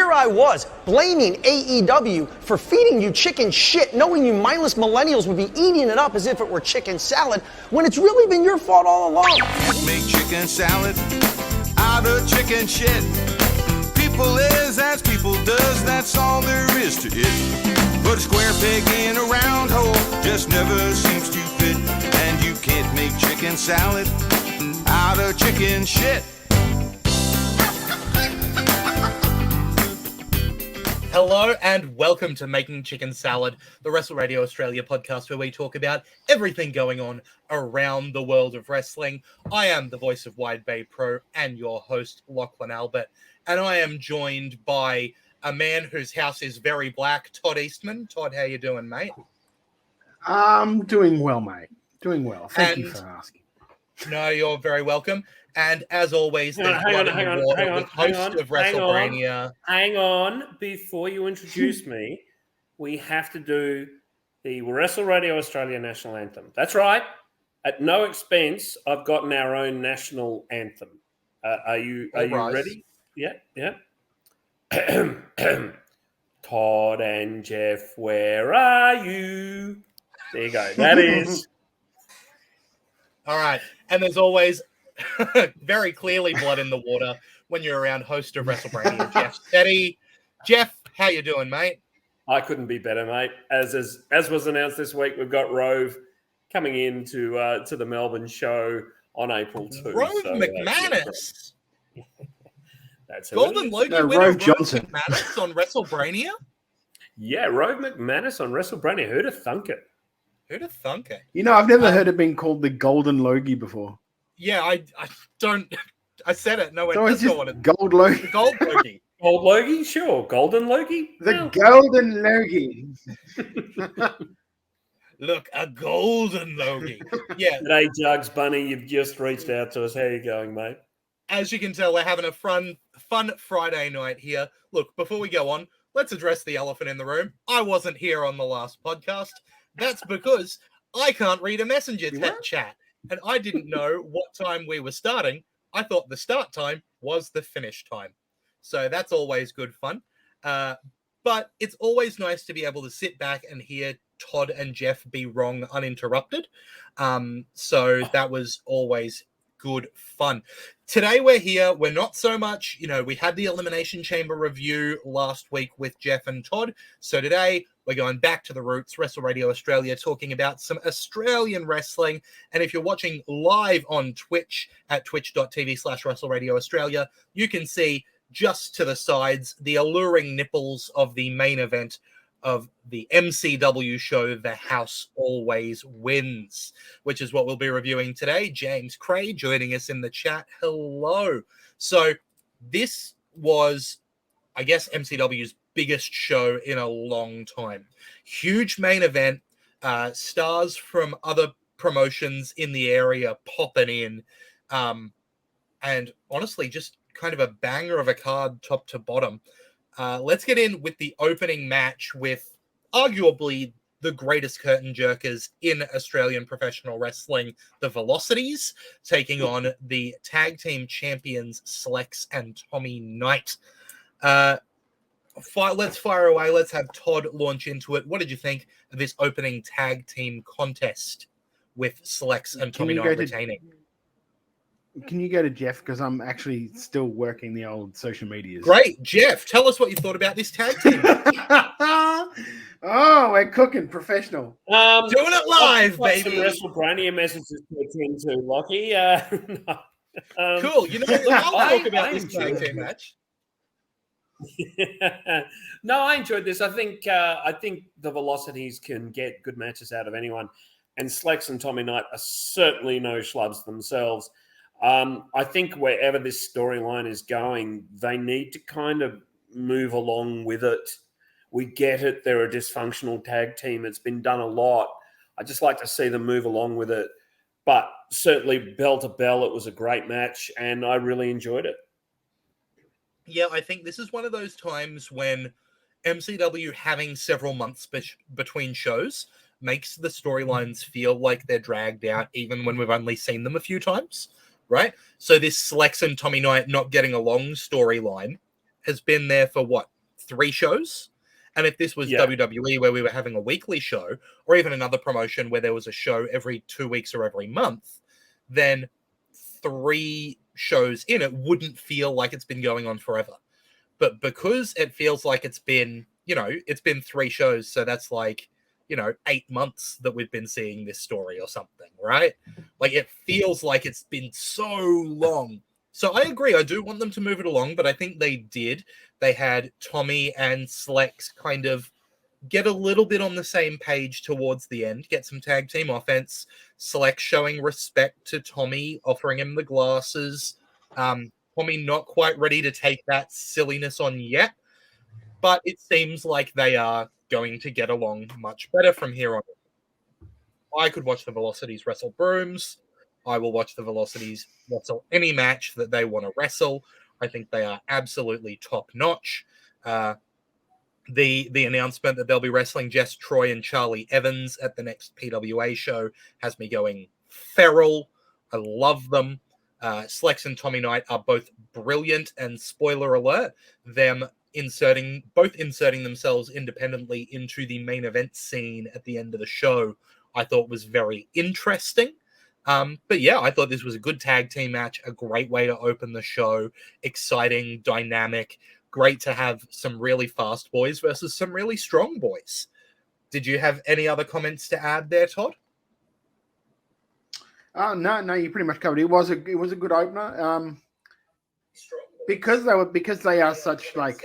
here I was, blaming AEW for feeding you chicken shit, knowing you mindless millennials would be eating it up as if it were chicken salad, when it's really been your fault all along. Make chicken salad out of chicken shit. People is as people does, that's all there is to it. Put a square peg in a round hole, just never seems to fit. And you can't make chicken salad out of chicken shit. Hello and welcome to Making Chicken Salad, the Wrestle Radio Australia podcast where we talk about everything going on around the world of wrestling. I am the voice of Wide Bay Pro and your host, Lachlan Albert, and I am joined by a man whose house is very black, Todd Eastman. Todd, how you doing, mate? I'm doing well, mate. Doing well. Thank you for asking. No, you're very welcome. And as always, hang on. Hang on. Before you introduce me, we have to do the Wrestle Radio Australia National Anthem. That's right. At no expense, I've gotten our own national anthem. Are you ready? Yeah. Todd and Geoff, where are you? There you go. That is. All right. And there's always very clearly blood in the water when you're around host of WrestleMania, Geoff Steady. Geoff, how you doing, mate? I couldn't be better, mate. As was announced this week, we've got Rove coming in to the Melbourne show on April 2. Rove McManus. That's Golden Logie winner Rove Johnson McManus on WrestleMania? Yeah, Rove McManus on WrestleMania. Who'd have thunk it? Who'd have thunk it? You know, I've never heard it being called the Golden Logie before. Yeah, I don't. I said it. No, so it's just it. Gold Logie. Gold Logie. Gold Logie, sure. Golden Logie. Golden Logie. Look, a golden Logie. Yeah. G'day, Jugs Bunny. You've just reached out to us. How you going, mate? As you can tell, we're having a fun Friday night here. Look, before we go on, let's address the elephant in the room. I wasn't here on the last podcast. That's because I can't read a messenger chat. And I didn't know what time we were starting. I thought the start time was the finish time. So that's always good fun. But it's always nice to be able to sit back and hear Todd and Geoff be wrong uninterrupted. So that was always good fun. Today we're here. We're not so much, we had the Elimination Chamber review last week with Geoff and Todd. So today we're going back to the roots, Wrestle Radio Australia, talking about some Australian wrestling. And if you're watching live on Twitch at twitch.tv/Wrestle Radio Australia, you can see just to the sides the alluring nipples of the main event of the MCW show, The House Always Wins, which is what we'll be reviewing today. James Cray joining us in the chat. Hello. So this was, I guess, MCW's biggest show in a long time. Huge main event, stars from other promotions in the area popping in, and honestly, just kind of a banger of a card top to bottom. Let's get in with the opening match with arguably the greatest curtain jerkers in Australian professional wrestling, the Velocities, taking on the tag team champions Slex and Tommy Knight. Let's fire away. Let's have Todd launch into it. What did you think of this opening tag team contest with Slex and Tommy Knight retaining? Can you go to Geoff? Because I'm actually still working the old social medias. Great. Geoff, tell us what you thought about this tag team. Oh, we're cooking professional. Doing it live, baby. Some WrestleMania messages to attend to, Lockie. No. Cool. I'll talk about this tag team match. No, I enjoyed this. I think the Velocities can get good matches out of anyone, and Slex and Tommy Knight are certainly no schlubs themselves. I think wherever this storyline is going, they need to kind of move along with it. We get it. They're a dysfunctional tag team. It's been done a lot. I just like to see them move along with it. But certainly bell to bell, it was a great match, and I really enjoyed it. Yeah, I think this is one of those times when MCW having several months between shows makes the storylines feel like they're dragged out, even when we've only seen them a few times, right? So this Slex and Tommy Knight not getting along storyline has been there for what, 3 shows? And if this was WWE where we were having a weekly show, or even another promotion where there was a show every 2 weeks or every month, then 3 shows in it wouldn't feel like it's been going on forever. But because it feels like it's been, it's been 3 shows, so that's like, 8 months that we've been seeing this story or something, right? Like, it feels like it's been so long. So I agree. I do want them to move it along, but I think they did. They had Tommy and Slex kind of get a little bit on the same page towards the end, get some tag team offense. Slex showing respect to Tommy, offering him the glasses. Tommy not quite ready to take that silliness on yet, but it seems like they are going to get along much better from here on. I could watch the Velocities wrestle Brooms. I will watch the Velocities wrestle any match that they want to wrestle. I think they are absolutely top-notch. The announcement that they'll be wrestling Jess Troy and Charlie Evans at the next PWA show has me going feral. I love them. Slex and Tommy Knight are both brilliant, and spoiler alert, them both inserting themselves independently into the main event scene at the end of the show, I thought was very interesting. But yeah, I thought this was a good tag team match, a great way to open the show, exciting, dynamic, great to have some really fast boys versus some really strong boys. Did you have any other comments to add there, Todd? No, you pretty much covered it. It was a good opener. Because they are such, like,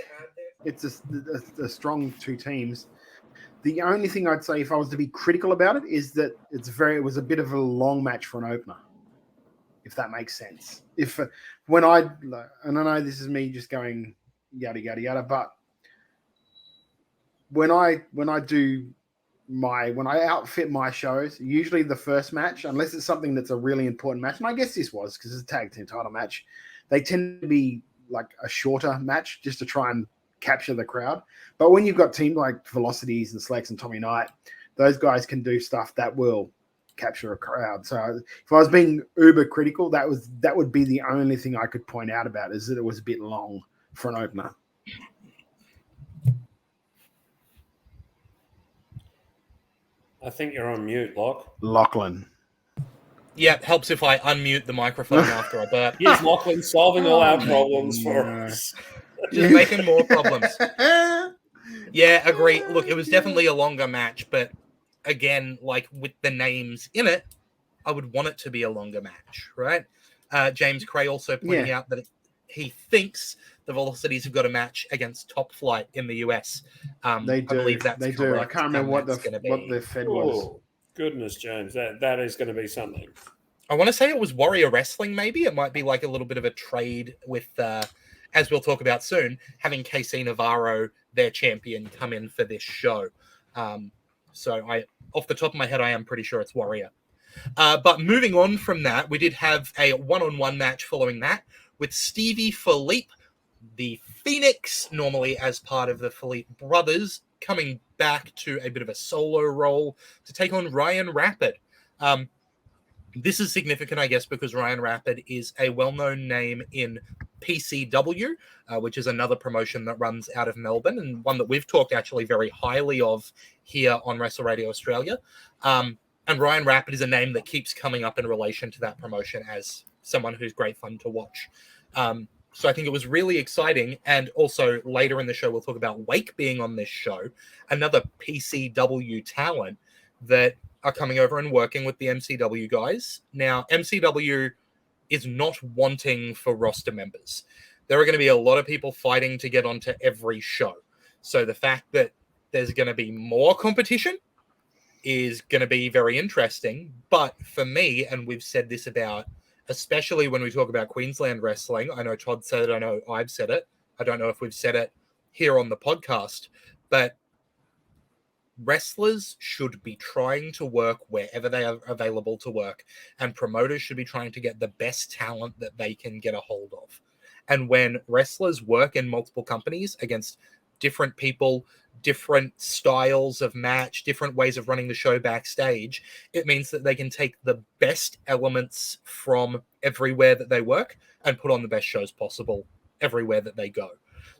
it's a strong 2 teams. The only thing I'd say, if I was to be critical about it, is that it was a bit of a long match for an opener, if that makes sense. And I know this is me just going yada yada yada, but when I outfit my shows, usually the first match, unless it's something that's a really important match, and I guess this was because it's a tag team title match, they tend to be like a shorter match just to try and capture the crowd. But when you've got teams like Velocities and Slex and Tommy Knight, those guys can do stuff that will capture a crowd. So if I was being uber critical, that would be the only thing I could point out about, is that it was a bit long for an opener. I think you're on mute, Lachlan. Yeah, it helps if I unmute the microphone after I burp. Here's Lachlan solving all our problems for us. Just making more problems. Yeah, agree. Look, it was definitely a longer match, but again, like with the names in it, I would want it to be a longer match, right? James Cray also pointing out that he thinks the Velocities have got a match against Top Flight in the US. They do. I believe that's they correct, do. I can't remember what the Fed was. Oh, goodness, James, that is going to be something. I want to say it was Warrior Wrestling, maybe. It might be like a little bit of a trade with, as we'll talk about soon, having KC Navarro, their champion, come in for this show. So off the top of my head, I am pretty sure it's Warrior. But moving on from that, we did have a one-on-one match following that with Stevie Philippe, the Phoenix, normally as part of the Philippe brothers, coming back to a bit of a solo role to take on Ryan Rapid. This is significant, I guess, because Ryan Rapid is a well-known name in PCW, which is another promotion that runs out of Melbourne, and one that we've talked actually very highly of here on Wrestle Radio Australia. And Ryan Rapid is a name that keeps coming up in relation to that promotion as someone who's great fun to watch. So I think it was really exciting. And also later in the show, we'll talk about Wake being on this show, another PCW talent that are coming over and working with the MCW guys. Now, MCW is not wanting for roster members. There are going to be a lot of people fighting to get onto every show. So the fact that there's going to be more competition is going to be very interesting. But for me, and we've said this about, especially when we talk about Queensland wrestling, I know Todd said it, I know I've said it. I don't know if we've said it here on the podcast, but wrestlers should be trying to work wherever they are available to work, and promoters should be trying to get the best talent that they can get a hold of. And when wrestlers work in multiple companies against different people, different styles of match, different ways of running the show backstage, it means that they can take the best elements from everywhere that they work and put on the best shows possible everywhere that they go.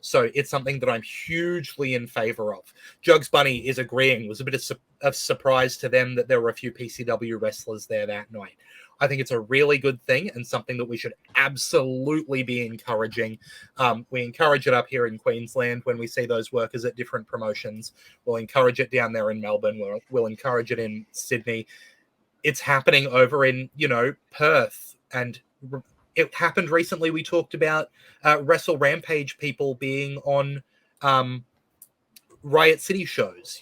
So it's something that I'm hugely in favor of. Jugs Bunny is agreeing. It was a bit of surprise to them that there were a few PCW wrestlers there that night. I think it's a really good thing and something that we should absolutely be encouraging. We encourage it up here in Queensland when we see those workers at different promotions. We'll encourage it down there in Melbourne. We'll encourage it in Sydney. It's happening over in, Perth. And it happened recently. We talked about Wrestle Rampage people being on Riot City shows.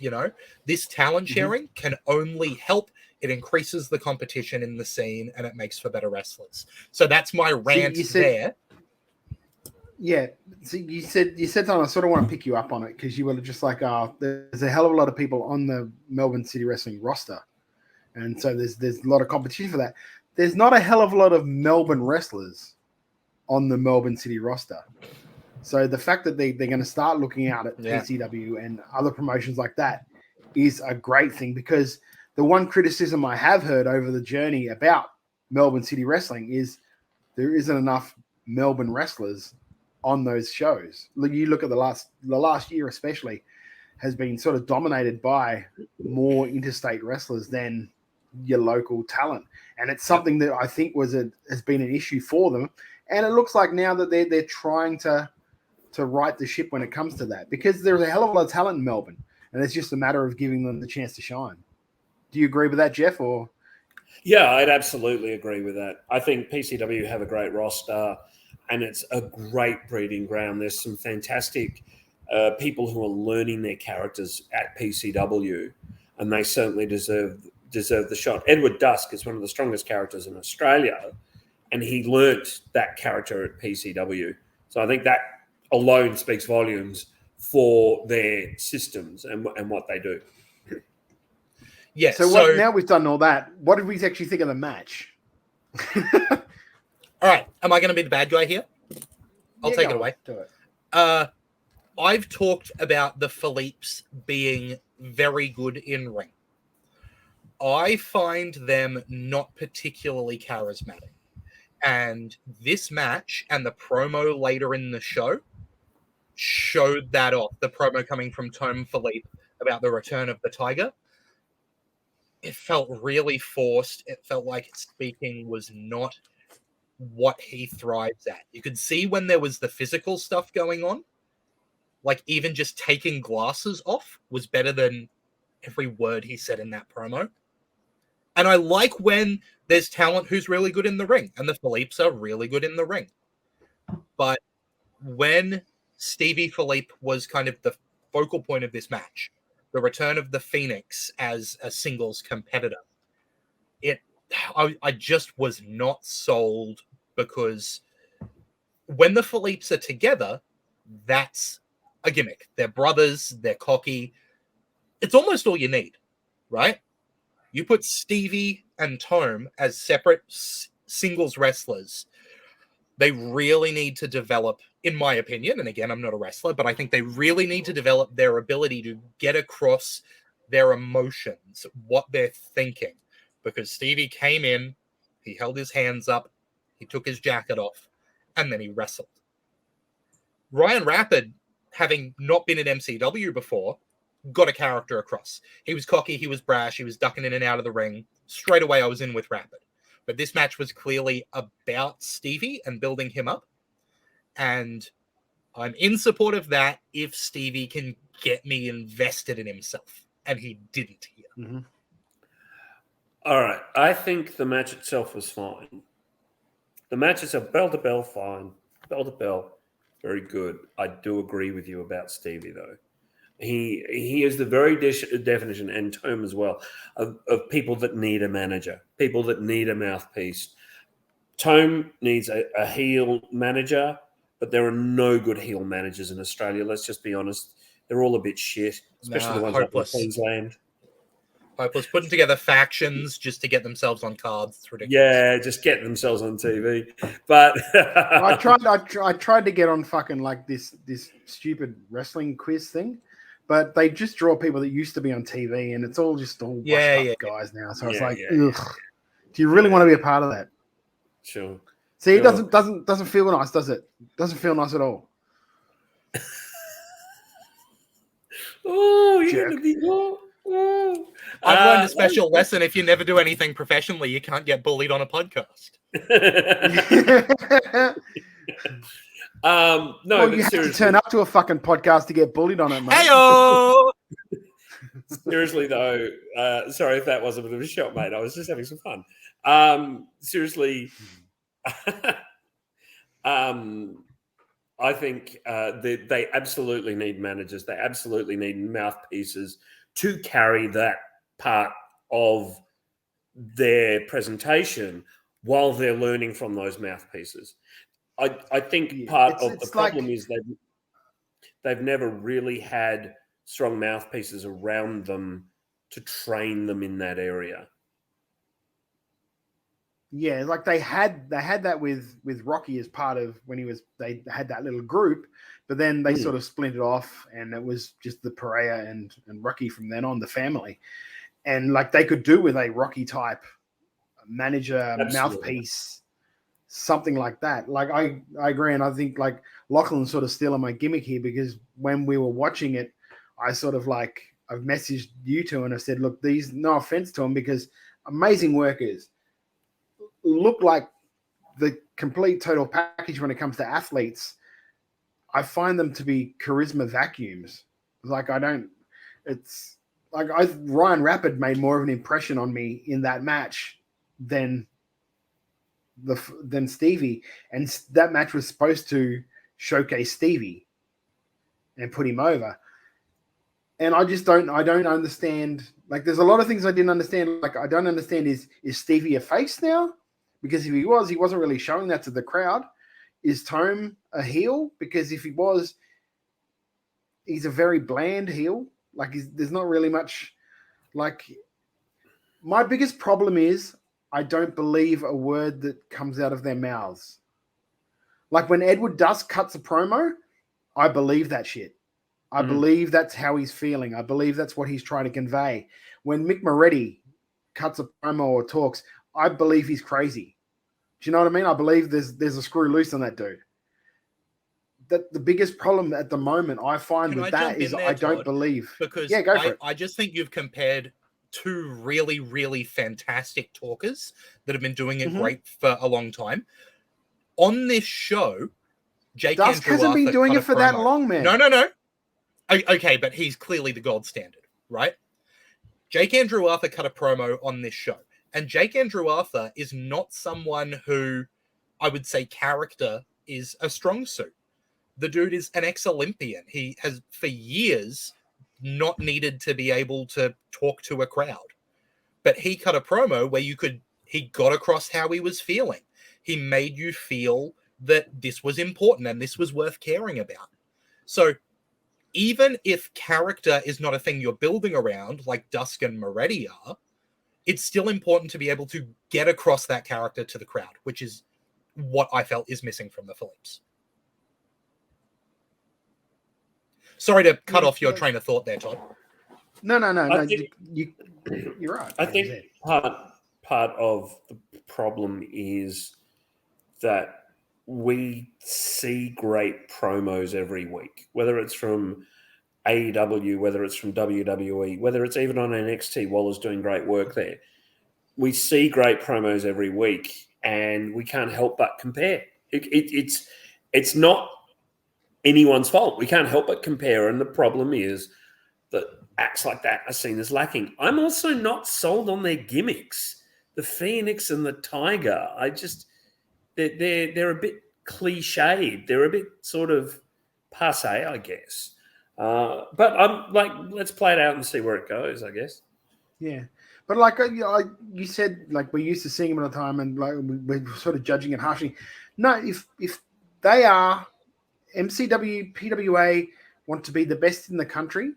This talent sharing can only help. It increases the competition in the scene and it makes for better wrestlers. So that's my rant there. Yeah. So you said something. I sort of want to pick you up on it because you were just like, there's a hell of a lot of people on the Melbourne City Wrestling roster. And so there's a lot of competition for that. There's not a hell of a lot of Melbourne wrestlers on the Melbourne City roster. So the fact that they're going to start looking out at PCW and other promotions like that is a great thing, because the one criticism I have heard over the journey about Melbourne City Wrestling is there isn't enough Melbourne wrestlers on those shows. You look at the last year especially has been sort of dominated by more interstate wrestlers than your local talent. And it's something that I think has been an issue for them. And it looks like now that they're trying to right the ship when it comes to that, because there's a hell of a lot of talent in Melbourne and it's just a matter of giving them the chance to shine. Do you agree with that, Geoff? Or yeah, I'd absolutely agree with that. I think PCW have a great roster and it's a great breeding ground. There's some fantastic people who are learning their characters at PCW, and they certainly deserve the shot. Edward Dusk is one of the strongest characters in Australia, and he learnt that character at PCW. So I think that alone speaks volumes for their systems and what they do. Yeah. So now we've done all that, what did we actually think of the match? All right. Am I going to be the bad guy here? I'll take it away. Do it. I've talked about the Philippes being very good in ring. I find them not particularly charismatic. And this match and the promo later in the show showed that off. The promo coming from Tom Philippe about the return of the Tiger. It felt really forced. It felt like speaking was not what he thrives at. You could see when there was the physical stuff going on, like even just taking glasses off was better than every word he said in that promo. And I like when there's talent who's really good in the ring, and the Philippes are really good in the ring. But when Stevie Philippe was kind of the focal point of this match, the return of the Phoenix as a singles competitor, I just was not sold, because when the Philippes are together, that's a gimmick. They're brothers, they're cocky. It's almost all you need, right? You put Stevie and Tome as separate singles wrestlers. They really need to develop, in my opinion, and again, I'm not a wrestler, but I think they really need to develop their ability to get across their emotions, what they're thinking. Because Stevie came in, he held his hands up, he took his jacket off, and then he wrestled. Ryan Rapid, having not been in MCW before, got a character across. He was cocky, he was brash, he was ducking in and out of the ring. Straight away, I was in with Rapid. But this match was clearly about Stevie and building him up. And I'm in support of that if Stevie can get me invested in himself. And he didn't here. Mm-hmm. All right. I think the match itself was fine. The match itself, bell to bell, fine. Bell to bell, very good. I do agree with you about Stevie, though. He is the very definition, and Tome as well, of people that need a manager, people that need a mouthpiece. Tome needs a heel manager, but there are no good heel managers in Australia. Let's just be honest. They're all a bit shit, especially the ones up in Queensland. Hopeless, putting together factions just to get themselves on cards. It's ridiculous. Yeah, just get themselves on TV. But I tried to get on fucking like this stupid wrestling quiz thing, but they just draw people that used to be on TV, and it's all just all washed up guys now. So it's like, ugh. Do you really want to be a part of that? Sure. See, it doesn't feel nice, does it? Doesn't feel nice at all. you're Jerk. going to be. I've learned a special lesson. If you never do anything professionally, you can't get bullied on a podcast. No, Well, but you have to seriously, turn up to a fucking podcast to get bullied on it, mate. Heyo! seriously though, sorry if that was a bit of a shot, mate. I was just having some fun. Seriously, I think they absolutely need managers. They absolutely need mouthpieces to carry that part of their presentation while they're learning from those mouthpieces. I think part of the problem is they've never really had strong mouthpieces around them to train them in that area. Yeah, like they had that with Rocky as part of when they had that little group, but then they sort of splintered off, and it was just the Pereira and Rocky from then on, the family. And like they could do with a Rocky type manager, mouthpiece, something like that. Like I agree, and I think like Lachlan's sort of stealing my gimmick here, because when we were watching it, I sort of like I've messaged you two and I said, look, these, no offense to them, because amazing workers, look like the complete total package when it comes to athletes. I find them to be charisma vacuums. Like Ryan Rapid made more of an impression on me in that match than Stevie, and that match was supposed to showcase Stevie and put him over. And I don't understand. Like, there's a lot of things I didn't understand. Like, I don't understand, is Stevie a face now? Because if he wasn't really showing that to the crowd. Is Tome a heel? Because if he was, he's a very bland heel. Like, there's not really much. Like, my biggest problem is I don't believe a word that comes out of their mouths. Like, when Edward Dusk cuts a promo, I believe that shit. I believe that's how he's feeling. I believe that's what he's trying to convey. When Mick Moretti cuts a promo or talks, I believe he's crazy. Do you know what I mean? I believe there's a screw loose on that dude. That the biggest problem at the moment I find with that is I don't believe. Because go for it. I just think you've compared two really, really fantastic talkers that have been doing it great for a long time. On this show, Jake Dusk Andrew hasn't been doing it for that long, man. No. Okay, but he's clearly the gold standard, right? Jake Andrew Arthur cut a promo on this show. And Jake Andrew Arthur is not someone who I would say character is a strong suit. The dude is an ex-Olympian. He has for years not needed to be able to talk to a crowd. But he cut a promo where he got across how he was feeling. He made you feel that this was important and this was worth caring about. So even if character is not a thing you're building around, like Dusk and Moretti are, it's still important to be able to get across that character to the crowd, which is what I felt is missing from the Phillips. Sorry to cut off your train of thought there, Todd. No. You're right. I think part of the problem is that we see great promos every week, whether it's from AEW, whether it's from WWE, whether it's even on NXT. Waller's doing great work there. We see great promos every week, and we can't help but compare. It's not anyone's fault. We can't help but compare, and the problem is that acts like that are seen as lacking. I'm also not sold on their gimmicks. The Phoenix and the Tiger, they're a bit cliched. They're a bit sort of passé, I guess. But I'm like, let's play it out and see where it goes, I guess. Yeah. But like you said, like we're used to seeing him all the time, and like we're sort of judging it harshly. No, if they are MCW, PWA want to be the best in the country,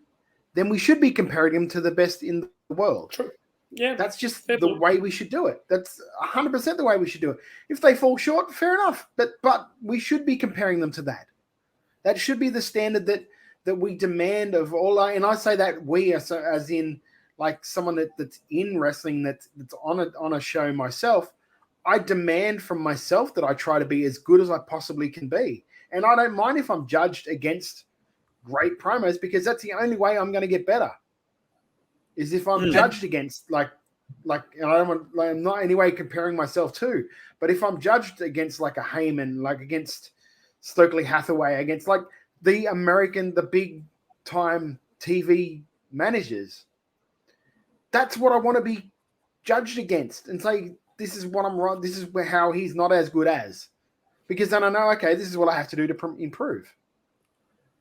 then we should be comparing them to the best in the world. True. Yeah. That's just the way we should do it. That's 100% the way we should do it. If they fall short, fair enough. But we should be comparing them to that. That should be the standard that we demand of all. And I say that we, as in like someone that's in wrestling, that's on a show myself. I demand from myself that I try to be as good as I possibly can be. And I don't mind if I'm judged against great promos, because that's the only way I'm going to get better. is if I'm judged against like, and I'm not in any way comparing myself to, but if I'm judged against like a Heyman, like against Stokely Hathaway, against like the big time TV managers, that's what I want to be judged against and say, this is what I'm wrong. This is how he's not as good as, because then I know, okay, this is what I have to do to improve.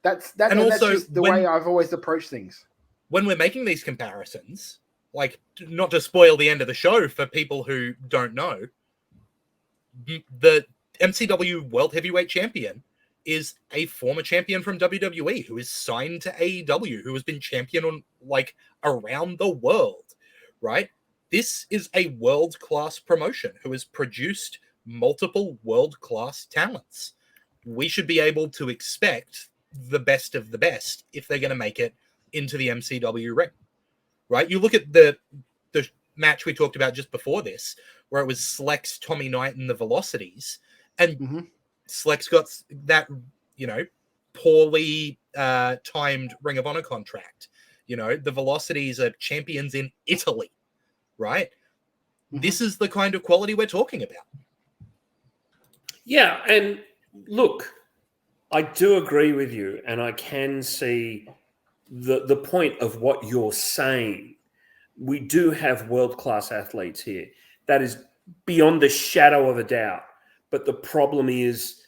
That's just the way I've always approached things. When we're making these comparisons, like, not to spoil the end of the show for people who don't know, the MCW World Heavyweight Champion is a former champion from WWE who is signed to AEW, who has been champion on like around the world, right? This is a world-class promotion who has produced multiple world-class talents. We should be able to expect the best of the best if they're going to make it into the MCW ring, right? You look at the match we talked about just before this, where it was Slex, Tommy Knight, and the Velocities, and Slex got that, poorly timed Ring of Honor contract. The Velocities are champions in Italy, right? This is the kind of quality we're talking about. Yeah, and look, I do agree with you, and I can see the point of what you're saying. We do have world-class athletes here. That is beyond the shadow of a doubt. But the problem is,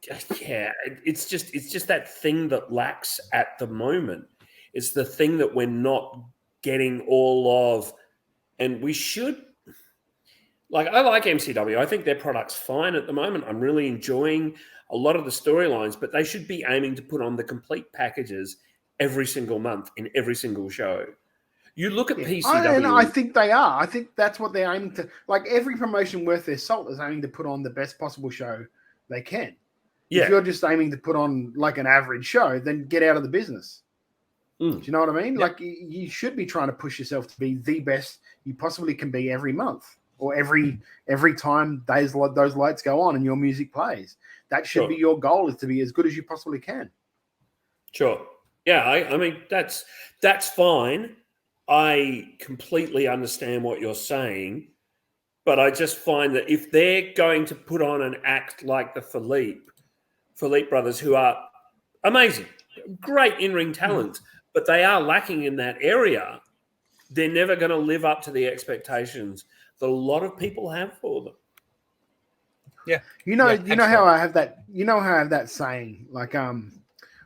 it's just that thing that lacks at the moment. It's the thing that we're not getting all of, and we should. Like, I like MCW. I think their product's fine at the moment. I'm really enjoying a lot of the storylines, but they should be aiming to put on the complete packages every single month in every single show. You look at PCW. And I think they are. I think that's what they're aiming to. Like, every promotion worth their salt is aiming to put on the best possible show they can. Yeah. If you're just aiming to put on like an average show, then get out of the business. Do you know what I mean? Yep. Like, you should be trying to push yourself to be the best you possibly can be every month, or every time those lights go on and your music plays. That should be your goal, is to be as good as you possibly can. Sure. Yeah, I mean, that's fine. I completely understand what you're saying, but I just find that if they're going to put on an act like the Philippe brothers, who are amazing, great in-ring talent, but they are lacking in that area, they're never going to live up to the expectations that a lot of people have for them. Yeah. You know how I have that saying, like,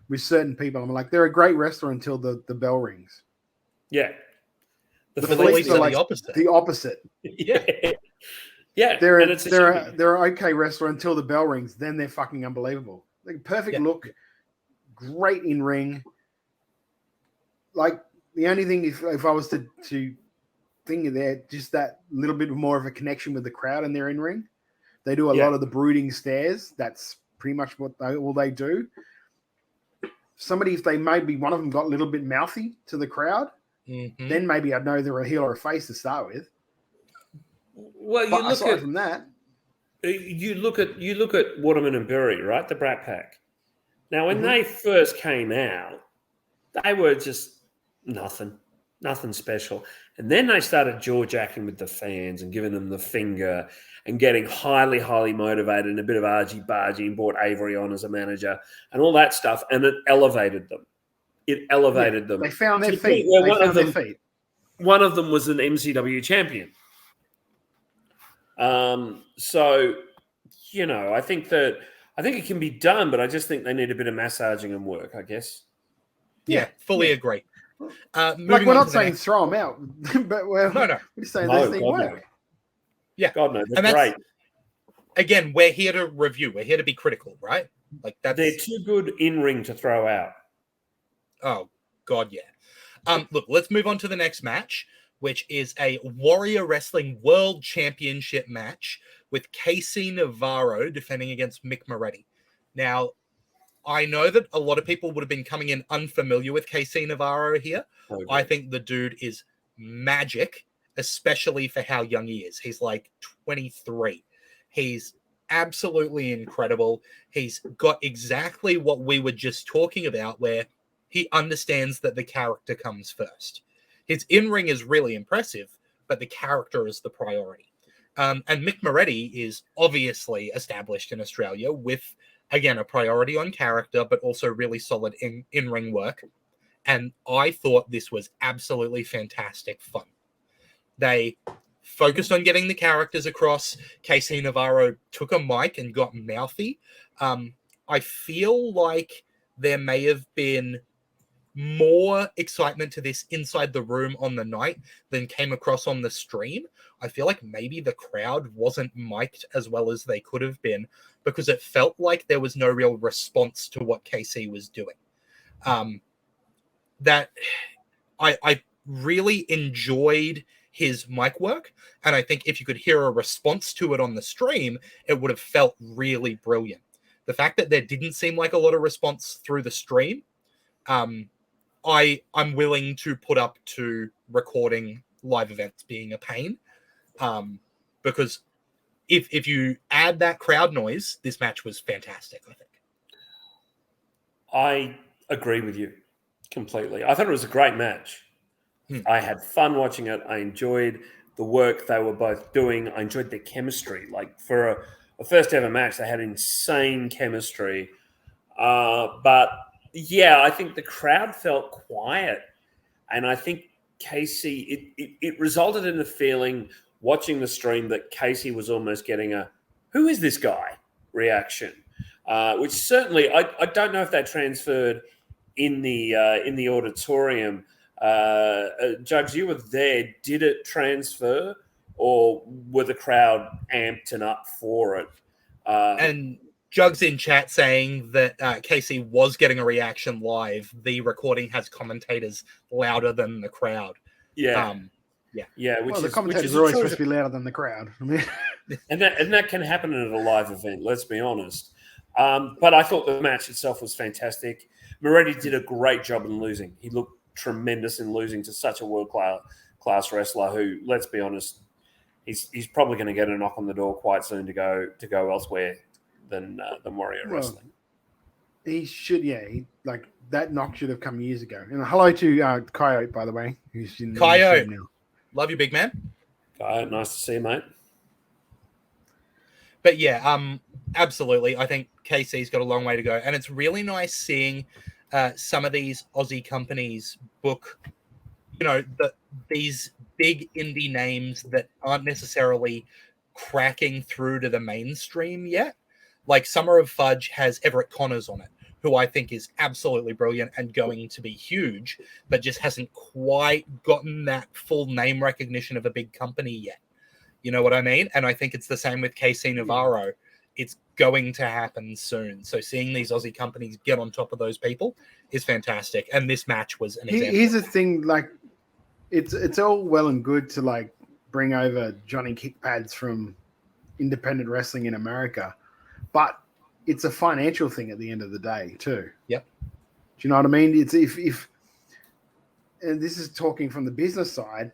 with certain people, I'm like, they're a great wrestler until the bell rings. Yeah. The Phillies are like the opposite. The opposite. Yeah. Yeah. They're an okay wrestler until the bell rings. Then they're fucking unbelievable. Like, perfect look, great in ring. Like, the only thing, if I was to think of there, just that little bit more of a connection with the crowd in their in ring. They do a lot of the brooding stares. That's pretty much what all they do. If they maybe one of them got a little bit mouthy to the crowd, then maybe I'd know they're a heel or a face to start with. Well, but aside from that, you look at Waterman and Berry, right? The Brat Pack. Now, when they first came out, they were just nothing special. And then they started jaw-jacking with the fans and giving them the finger and getting highly, highly motivated and a bit of argy-bargy, and brought Avery on as a manager and all that stuff. And it elevated them. Them. They found their feet. One of them was an MCW champion. So, I think it can be done, but I just think they need a bit of massaging and work, I guess. Yeah, fully agree. Like, we're not saying throw them out, but we're saying those things work. No. Yeah, God no, that's great. Again, we're here to review. We're here to be critical, right? Like, they're too good in ring to throw out. Oh God, yeah. Look, let's move on to the next match, which is a Warrior Wrestling World Championship match with KC Navarro defending against Mick Moretti. Now, I know that a lot of people would have been coming in unfamiliar with KC Navarro here. Okay. I think the dude is magic, especially for how young he is. He's like 23. He's absolutely incredible. He's got exactly what we were just talking about, where he understands that the character comes first. His in-ring is really impressive, but the character is the priority. And Mick Moretti is obviously established in Australia with, again, a priority on character, but also really solid in-ring work. And I thought this was absolutely fantastic fun. They focused on getting the characters across. KC Navarro took a mic and got mouthy. I feel like there may have been more excitement to this inside the room on the night than came across on the stream. I feel like maybe the crowd wasn't mic'd as well as they could have been because it felt like there was no real response to what KC was doing. That I really enjoyed his mic work, and I think if you could hear a response to it on the stream, it would have felt really brilliant. The fact that there didn't seem like a lot of response through the stream, I'm willing to put up to recording live events being a pain, because if you add that crowd noise, this match was fantastic, I think. I agree with you completely. I thought it was a great match. I had fun watching it. I enjoyed the work they were both doing. I enjoyed their chemistry. Like for a first ever match, they had insane chemistry. But yeah, I think the crowd felt quiet. And I think Casey, it resulted in a feeling watching the stream that Casey was almost getting a, who is this guy reaction, which certainly, I don't know if that transferred in the auditorium. Jugs, you were there. Did it transfer, or were the crowd amped and up for it? And Jugs in chat saying that Casey was getting a reaction live. The recording has commentators louder than the crowd. Yeah. Well, the commentators are always supposed to be louder than the crowd. I mean, and that can happen at a live event. Let's be honest. But I thought the match itself was fantastic. Moretti did a great job in losing. He looked tremendous in losing to such a world-class wrestler who, let's be honest, he's probably going to get a knock on the door quite soon to go elsewhere than Warrior Wrestling. He should, like that knock should have come years ago. And hello to Coyote, by the way, who's in Coyote. the now. Love you, big man. Coyote, nice to see you, mate. But yeah, absolutely. I think KC's got a long way to go, and it's really nice seeing some of these Aussie companies book, these big indie names that aren't necessarily cracking through to the mainstream yet. Like Summer of Fudge has Everett Connors on it, who I think is absolutely brilliant and going to be huge, but just hasn't quite gotten that full name recognition of a big company yet. You know what I mean? And I think it's the same with KC Navarro. It's going to happen soon. So seeing these Aussie companies get on top of those people is fantastic. And this match was an example. Here's the thing, like, it's all well and good to like bring over Johnny Kickpads from independent wrestling in America, but it's a financial thing at the end of the day too. Yep. Do you know what I mean? It's if and this is talking from the business side,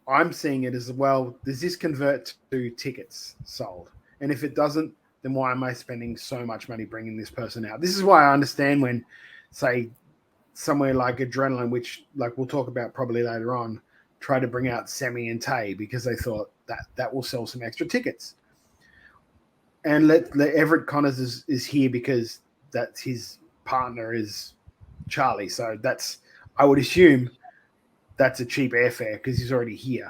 I'm seeing it as well. Does this convert to tickets sold? And if it doesn't, then why am I spending so much money bringing this person out? This is why I understand when, say, somewhere like Adrenaline, which like we'll talk about probably later on, try to bring out Semi and Tay because they thought that will sell some extra tickets. And let Everett Connors is here because that's his partner is Charlie. So I would assume that's a cheap airfare because he's already here.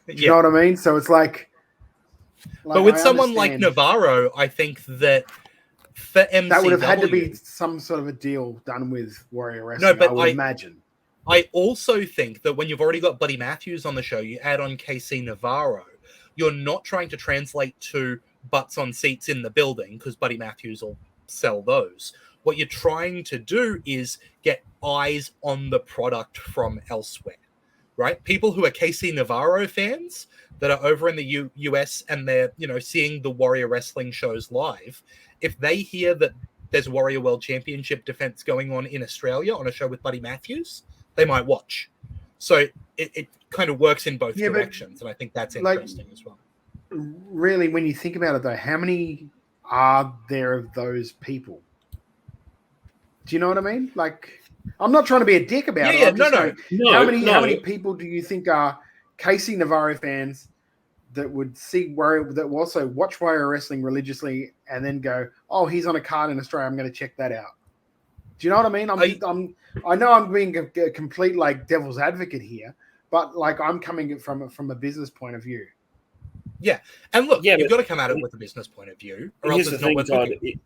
Do you know what I mean? So it's like but with someone like Navarro, I think that for MCW, that would have had to be some sort of a deal done with Warrior Wrestling. No, but I would imagine. I also think that when you've already got Buddy Matthews on the show, you add on KC Navarro, you're not trying to translate to butts on seats in the building because Buddy Matthews will sell those. What you're trying to do is get eyes on the product from elsewhere, right? People who are KC Navarro fans that are over in the US and they're, seeing the Warrior Wrestling shows live, if they hear that there's Warrior World Championship defense going on in Australia on a show with Buddy Matthews, they might watch. So it kind of works in both directions, and I think that's interesting as well. Really, when you think about it, though, how many are there of those people? Do you know what I mean? Like, I'm not trying to be a dick about it. Yeah, I'm just no. going, how many people do you think are Casey Navarro fans that would see Warrior, that will also watch Warrior Wrestling religiously and then go, oh, he's on a card in Australia, I'm going to check that out. Do you know what I mean? I know I'm being a complete like devil's advocate here, but like I'm coming from a business point of view. Yeah, and look, Yeah, you've but- got to come at it with a business point of view, or Here's else the it's not thing, worth Todd. looking.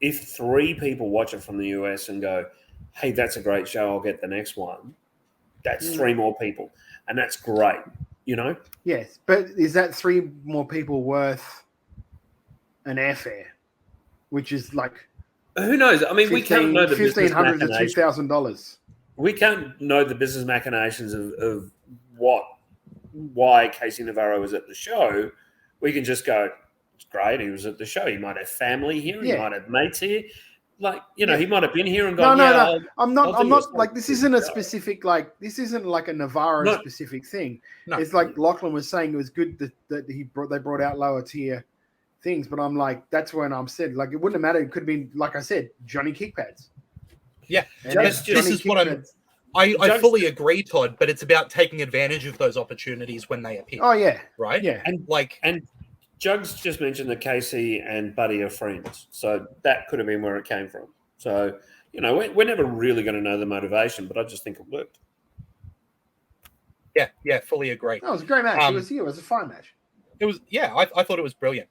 If 3 people watch it from the US and go, hey, that's a great show, I'll get the next one, that's 3 more people. And that's great, you know? Yes, but is that 3 more people worth an airfare, which is like Who knows? I mean, we can't know the business $1,500 to machinations. $2,000. We can't know the business machinations of why Casey Navarro was at the show. We can just go, it's great, he was at the show. He might have family here, he might have mates here. Like, you know, he might have been here and gone, No. I'm not I'll like, this isn't a specific, like, this isn't like a Navarro specific thing. No. It's like Lachlan was saying, it was good that they brought out lower tier things, but I'm like, that's when I'm said, like, it wouldn't have mattered. It could have been, like I said, Johnny Kickpads. Yeah, And this is what I fully agree, Todd, but it's about taking advantage of those opportunities when they appear. Oh yeah, right? Yeah, And Jugs just mentioned that Casey and Buddy are friends, so that could have been where it came from. So, you know, we're never really going to know the motivation, but I just think it worked. Yeah, fully agree. that was a great match. It was a fine match. It was, I thought it was brilliant.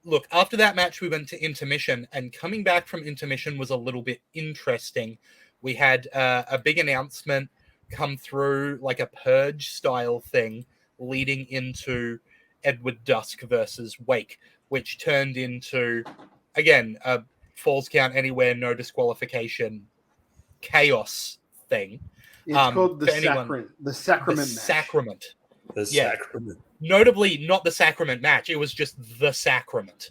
Look, after that match, we went to intermission, and coming back from intermission was a little bit interesting. We had a big announcement come through, like a purge style thing, leading into Edward Dusk versus Wake, which turned into, again, a falls count anywhere, no disqualification, chaos thing. It's called the Sacrament. The Sacrament match. Sacrament. The Sacrament. Notably, not the Sacrament match. It was just the Sacrament.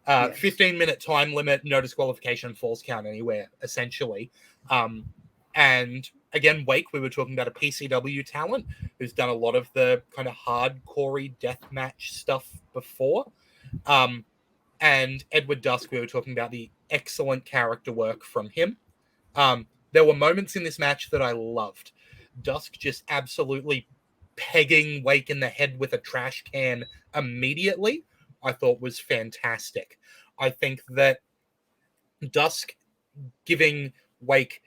Yes. 15-minute time limit, no disqualification, falls count anywhere, essentially. And again, Wake, we were talking about a PCW talent who's done a lot of the kind of hardcore deathmatch stuff before. And Edward Dusk, we were talking about the excellent character work from him. There were moments in this match that I loved. Dusk just absolutely pegging Wake in the head with a trash can immediately, I thought was fantastic. I think that Dusk giving Wake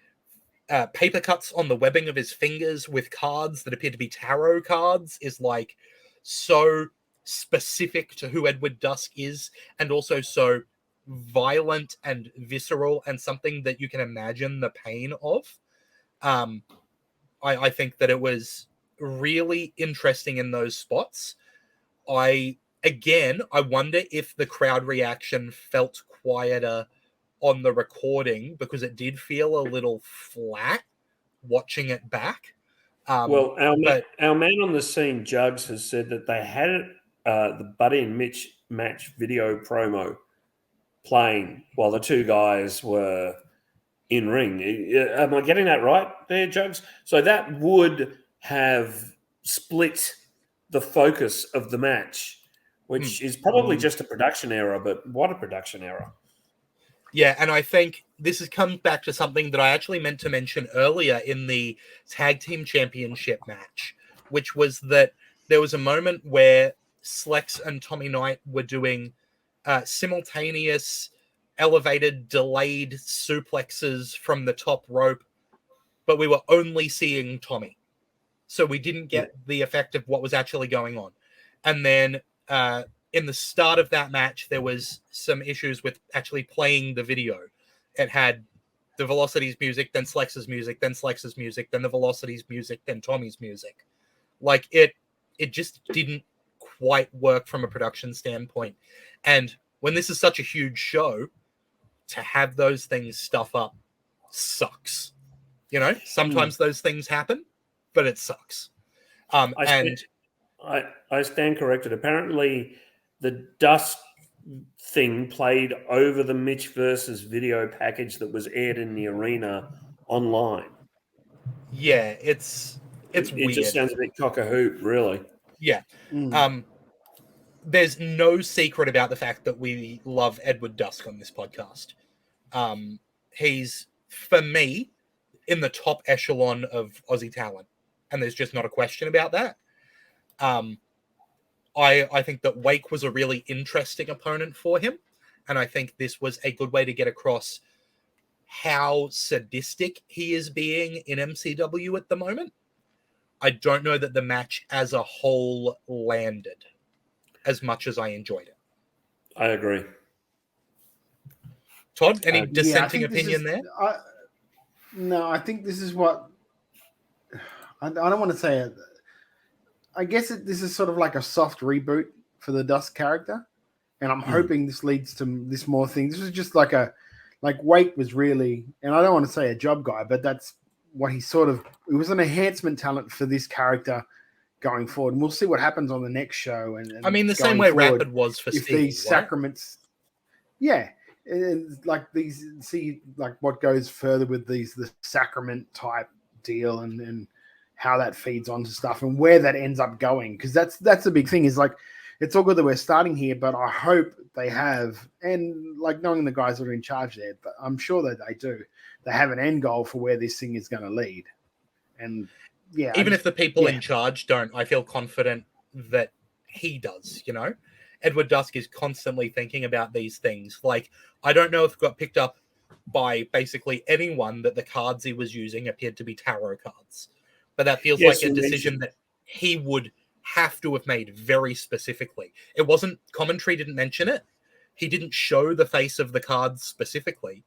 paper cuts on the webbing of his fingers with cards that appear to be tarot cards is like so specific to who Edward Dusk is, and also so violent and visceral and something that you can imagine the pain of. I think that it was really interesting in those spots. I wonder if the crowd reaction felt quieter on the recording, because it did feel a little flat watching it back. Well, our man on the scene, Jugs, has said that they had the Buddy and Mitch match video promo playing while the 2 guys were in ring. Am I getting that right there, Jugs? So that would have split the focus of the match, which is probably just a production error, but what a production error. Yeah, and I think this has come back to something that I actually meant to mention earlier in the Tag Team Championship match, which was that there was a moment where Slex and Tommy Knight were doing simultaneous elevated, delayed suplexes from the top rope, but we were only seeing Tommy. So we didn't get the effect of what was actually going on. And then in the start of that match, there was some issues with actually playing the video. It had the Velocity's music, then Slex's music, then Slex's music, then the Velocity's music, then Tommy's music. Like, it just didn't quite work from a production standpoint. And when this is such a huge show, to have those things stuff up sucks. You know, sometimes those things happen, but it sucks. I stand corrected. Apparently, the Dusk thing played over the Mitch versus video package that was aired in the arena online. Yeah, it's weird. It just sounds a bit cock-a-hoop, really. Yeah. There's no secret about the fact that we love Edward Dusk on this podcast. He's, for me, in the top echelon of Aussie talent. And there's just not a question about that. I think that Wake was a really interesting opponent for him. And I think this was a good way to get across how sadistic he is being in MCW at the moment. I don't know that the match as a whole landed as much as I enjoyed it. I agree. Todd, any dissenting this opinion there? No, I think this is what I don't want to say it. I guess this is sort of like a soft reboot for the Dusk character, and I'm hoping this leads to this more things. This is just like Wake was really, and I don't want to say a job guy, but that's what he sort of. It was an enhancement talent for this character going forward, and we'll see what happens on the next show. And I mean, the same way Rapid was for if Steve, these sacraments, yeah. And like these, see like what goes further with the sacrament type deal and how that feeds onto stuff and where that ends up going, because that's the big thing. Is like it's all good that we're starting here, but I hope they have, and like knowing the guys that are in charge there, but I'm sure that they have an end goal for where this thing is going to lead. And yeah, even if the people in charge don't, I feel confident that he does. You know, Edward Dusk is constantly thinking about these things. Like, I don't know if it got picked up by basically anyone that the cards he was using appeared to be tarot cards. But that feels like a decision that he would have to have made very specifically. It wasn't, commentary didn't mention it. He didn't show the face of the cards specifically,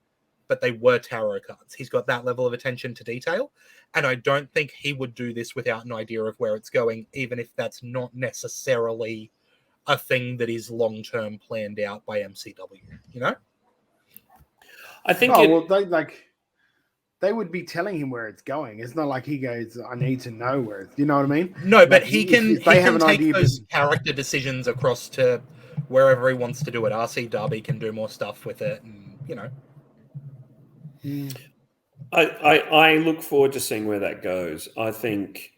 but they were tarot cards. He's got that level of attention to detail. And I don't think he would do this without an idea of where it's going, even if that's not necessarily a thing that is long-term planned out by MCW, you know? I think they would be telling him where it's going. It's not like he goes, I need to know where it's, you know what I mean? No, but like, he can take those but... character decisions across to wherever he wants to do it. RC Darby can do more stuff with it, and, you know. I look forward to seeing where that goes. I think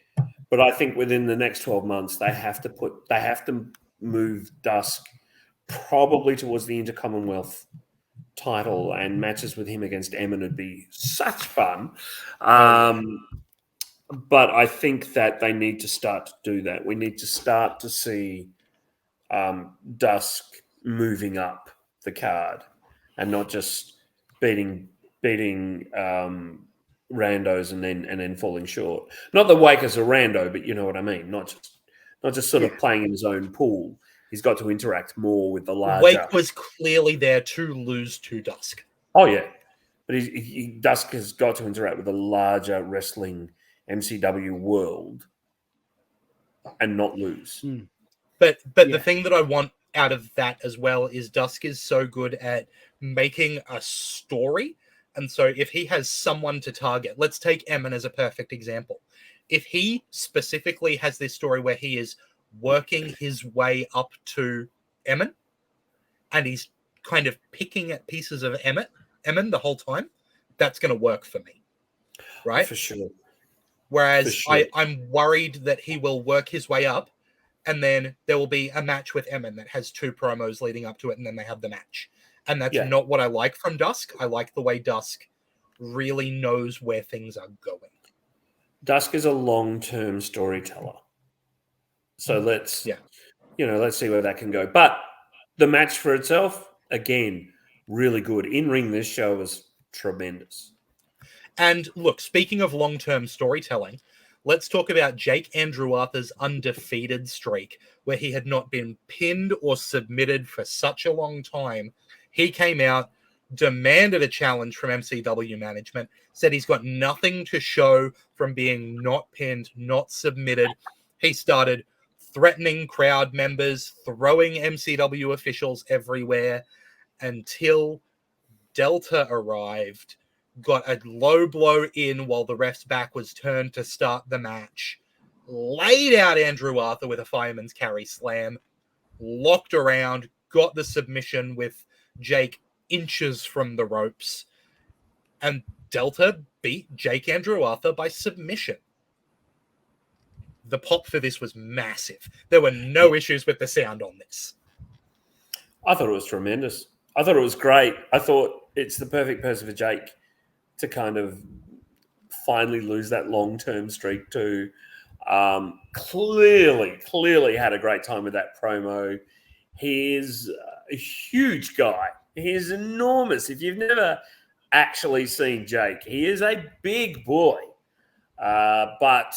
within the next 12 months, they have to move Dusk probably towards the Intercommonwealth title, and matches with him against Emin would be such fun. But I think that they need to start to do that. We need to start to see Dusk moving up the card and not just beating randos and then falling short. Not that Wake is a rando, but you know what I mean. Not just sort of playing in his own pool. He's got to interact more with the larger. Wake was clearly there to lose to Dusk. Oh yeah, but Dusk has got to interact with the larger wrestling MCW world and not lose. But the thing that I want out of that as well is Dusk is so good at making a story. And so if he has someone to target, let's take Emin as a perfect example. If he specifically has this story where he is working his way up to Emin and he's kind of picking at pieces of Emin the whole time, that's going to work for me. Right? For sure. Whereas I'm worried that he will work his way up and then there will be a match with Emin that has 2 promos leading up to it and then they have the match. And that's not what I like from Dusk. I like the way Dusk really knows where things are going. Dusk is a long-term storyteller. So let's see where that can go. But the match for itself, again, really good. In-ring, this show was tremendous. And look, speaking of long-term storytelling, let's talk about Jake Andrew Arthur's undefeated streak, where he had not been pinned or submitted for such a long time. He came out, demanded a challenge from MCW management, said he's got nothing to show from being not pinned, not submitted. He started threatening crowd members, throwing MCW officials everywhere until Delta arrived, got a low blow in while the ref's back was turned to start the match, laid out Andrew Arthur with a fireman's carry slam, locked around, got the submission with Jake inches from the ropes, and Delta beat Jake Andrew Arthur by submission. The pop for this was massive. There were no issues with the sound on this. I thought it was tremendous. I thought it was great. I thought it's the perfect person for Jake to kind of finally lose that long-term streak too. Clearly had a great time with that promo. He is a huge guy. He is enormous. If you've never actually seen Jake, he is a big boy. But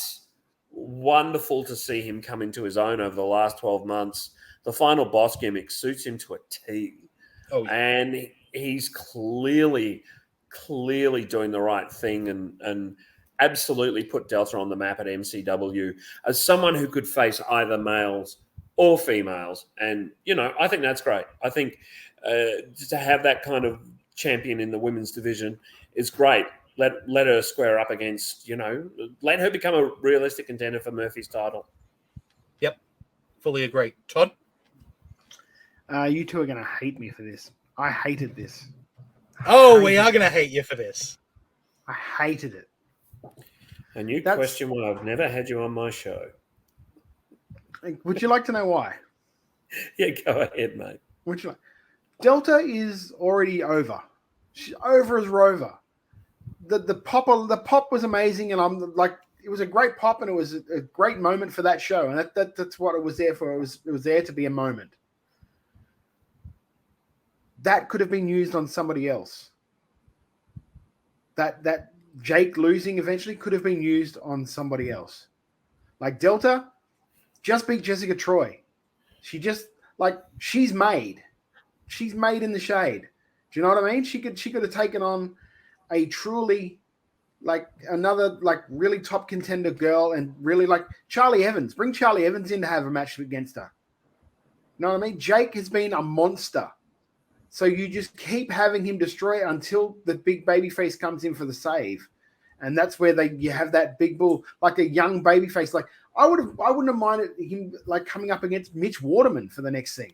wonderful to see him come into his own over the last 12 months. The final boss gimmick suits him to a T. Oh, yeah. And he's clearly doing the right thing and absolutely put Delta on the map at MCW as someone who could face either males or females. And, I think that's great. I think to have that kind of champion in the women's division is great. Let her square up against, let her become a realistic contender for Murphy's title. Yep. Fully agree. Todd? You two are going to hate me for this. I hated this. We are going to hate you for this. I hated it. And you question why I've never had you on my show. Would you like to know why? Yeah, go ahead, mate. Would you like? Delta is already over. She's over as Rover. The pop was amazing, and I'm like, it was a great pop, and it was a great moment for that show, and that's what it was there for. It was there to be a moment. That could have been used on somebody else. That Jake losing eventually could have been used on somebody else. Like Delta just beat Jessica Troy. She just she's made. She's made in the shade. Do you know what I mean? She could have taken on a truly another really top contender girl and really Charlie Evans. Bring Charlie Evans in to have a match against her. You know what I mean? Jake has been a monster. So you just keep having him destroy it until the big babyface comes in for the save. And that's where you have that big bull, like a young babyface. I wouldn't have minded him coming up against Mitch Waterman for the next thing.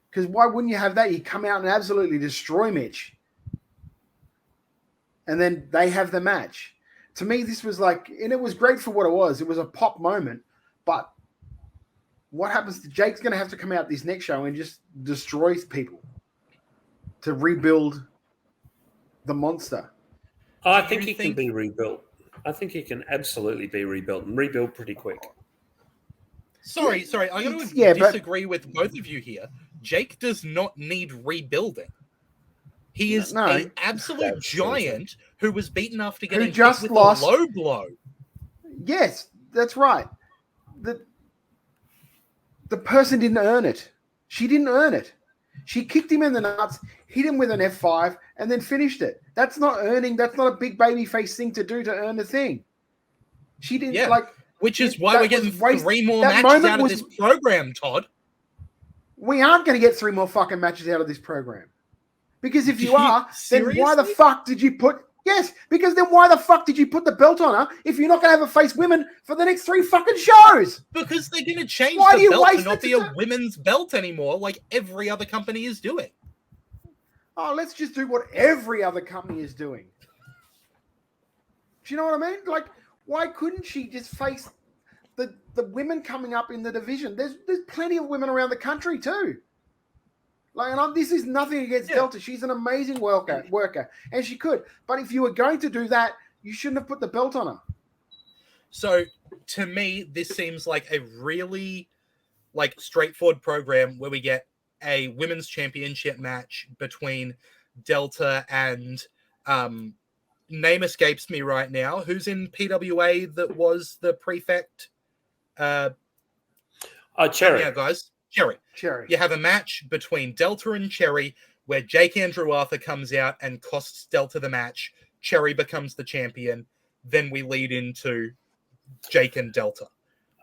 Because why wouldn't you have that? You come out and absolutely destroy Mitch. And then they have the match. To me, this was and it was great for what it was. It was a pop moment. But what happens to Jake's going to have to come out this next show and just destroys people to rebuild the monster. I think he can be rebuilt. I think he can absolutely be rebuilt and rebuilt pretty quick. Sorry. I'm going to disagree with both of you here. Jake does not need rebuilding. He is an absolute giant who was beaten after getting hit with a low blow. Yes, that's right. The person didn't earn it. She didn't earn it. She kicked him in the nuts, hit him with an F5, and then finished it. That's not earning. That's not a big babyface thing to do to earn the thing. She didn't Which is why we're getting 3 more matches out of this program, Todd. We aren't going to get 3 more fucking matches out of this program. Because if you are, then why the fuck did you put... Yes, because then why the fuck did you put the belt on her if you're not going to have her face women for the next 3 fucking shows? Because they're going to change the belt to not be a women's belt anymore like every other company is doing. Oh, let's just do what every other company is doing. Do you know what I mean? Why couldn't she just face the women coming up in the division? There's plenty of women around the country too. This is nothing against Delta. She's an amazing worker, and she could. But if you were going to do that, you shouldn't have put the belt on her. So, to me, this seems like a really straightforward program where we get a women's championship match between Delta and name escapes me right now. Who's in PWA that was the prefect? Cherry. Yeah, guys. Cherry. You have a match between Delta and Cherry where Jake Andrew Arthur comes out and costs Delta the match. Cherry becomes the champion. Then we lead into Jake and Delta.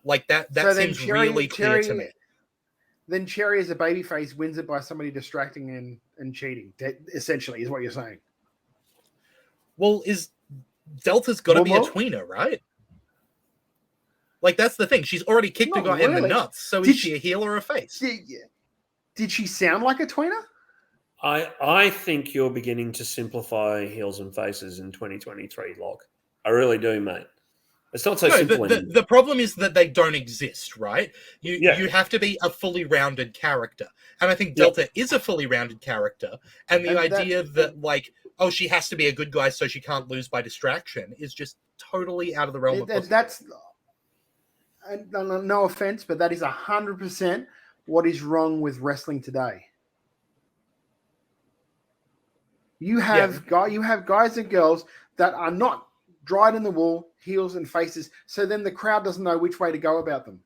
That so seems really clear to me. Then Cherry as a babyface wins it by somebody distracting and cheating, essentially, is what you're saying. Well, Delta's got to be a tweener, right? That's the thing. She's already kicked a guy in the nuts. So is she a heel or a face? Did she sound like a tweener? I think you're beginning to simplify heels and faces in 2023, Locke. I really do, mate. It's not so No, simple anymore. the problem is that they don't exist, right? Yeah. You have to be a fully rounded character. And I think Yeah. Delta is a fully rounded character. And the idea that, like, oh, she has to be a good guy so she can't lose by distraction is just totally out of the realm of possibility. That's no offense, but that is 100% what is wrong with wrestling today. You have guys and girls that are not dried in the wool, heels and faces, so then the crowd doesn't know which way to go about them.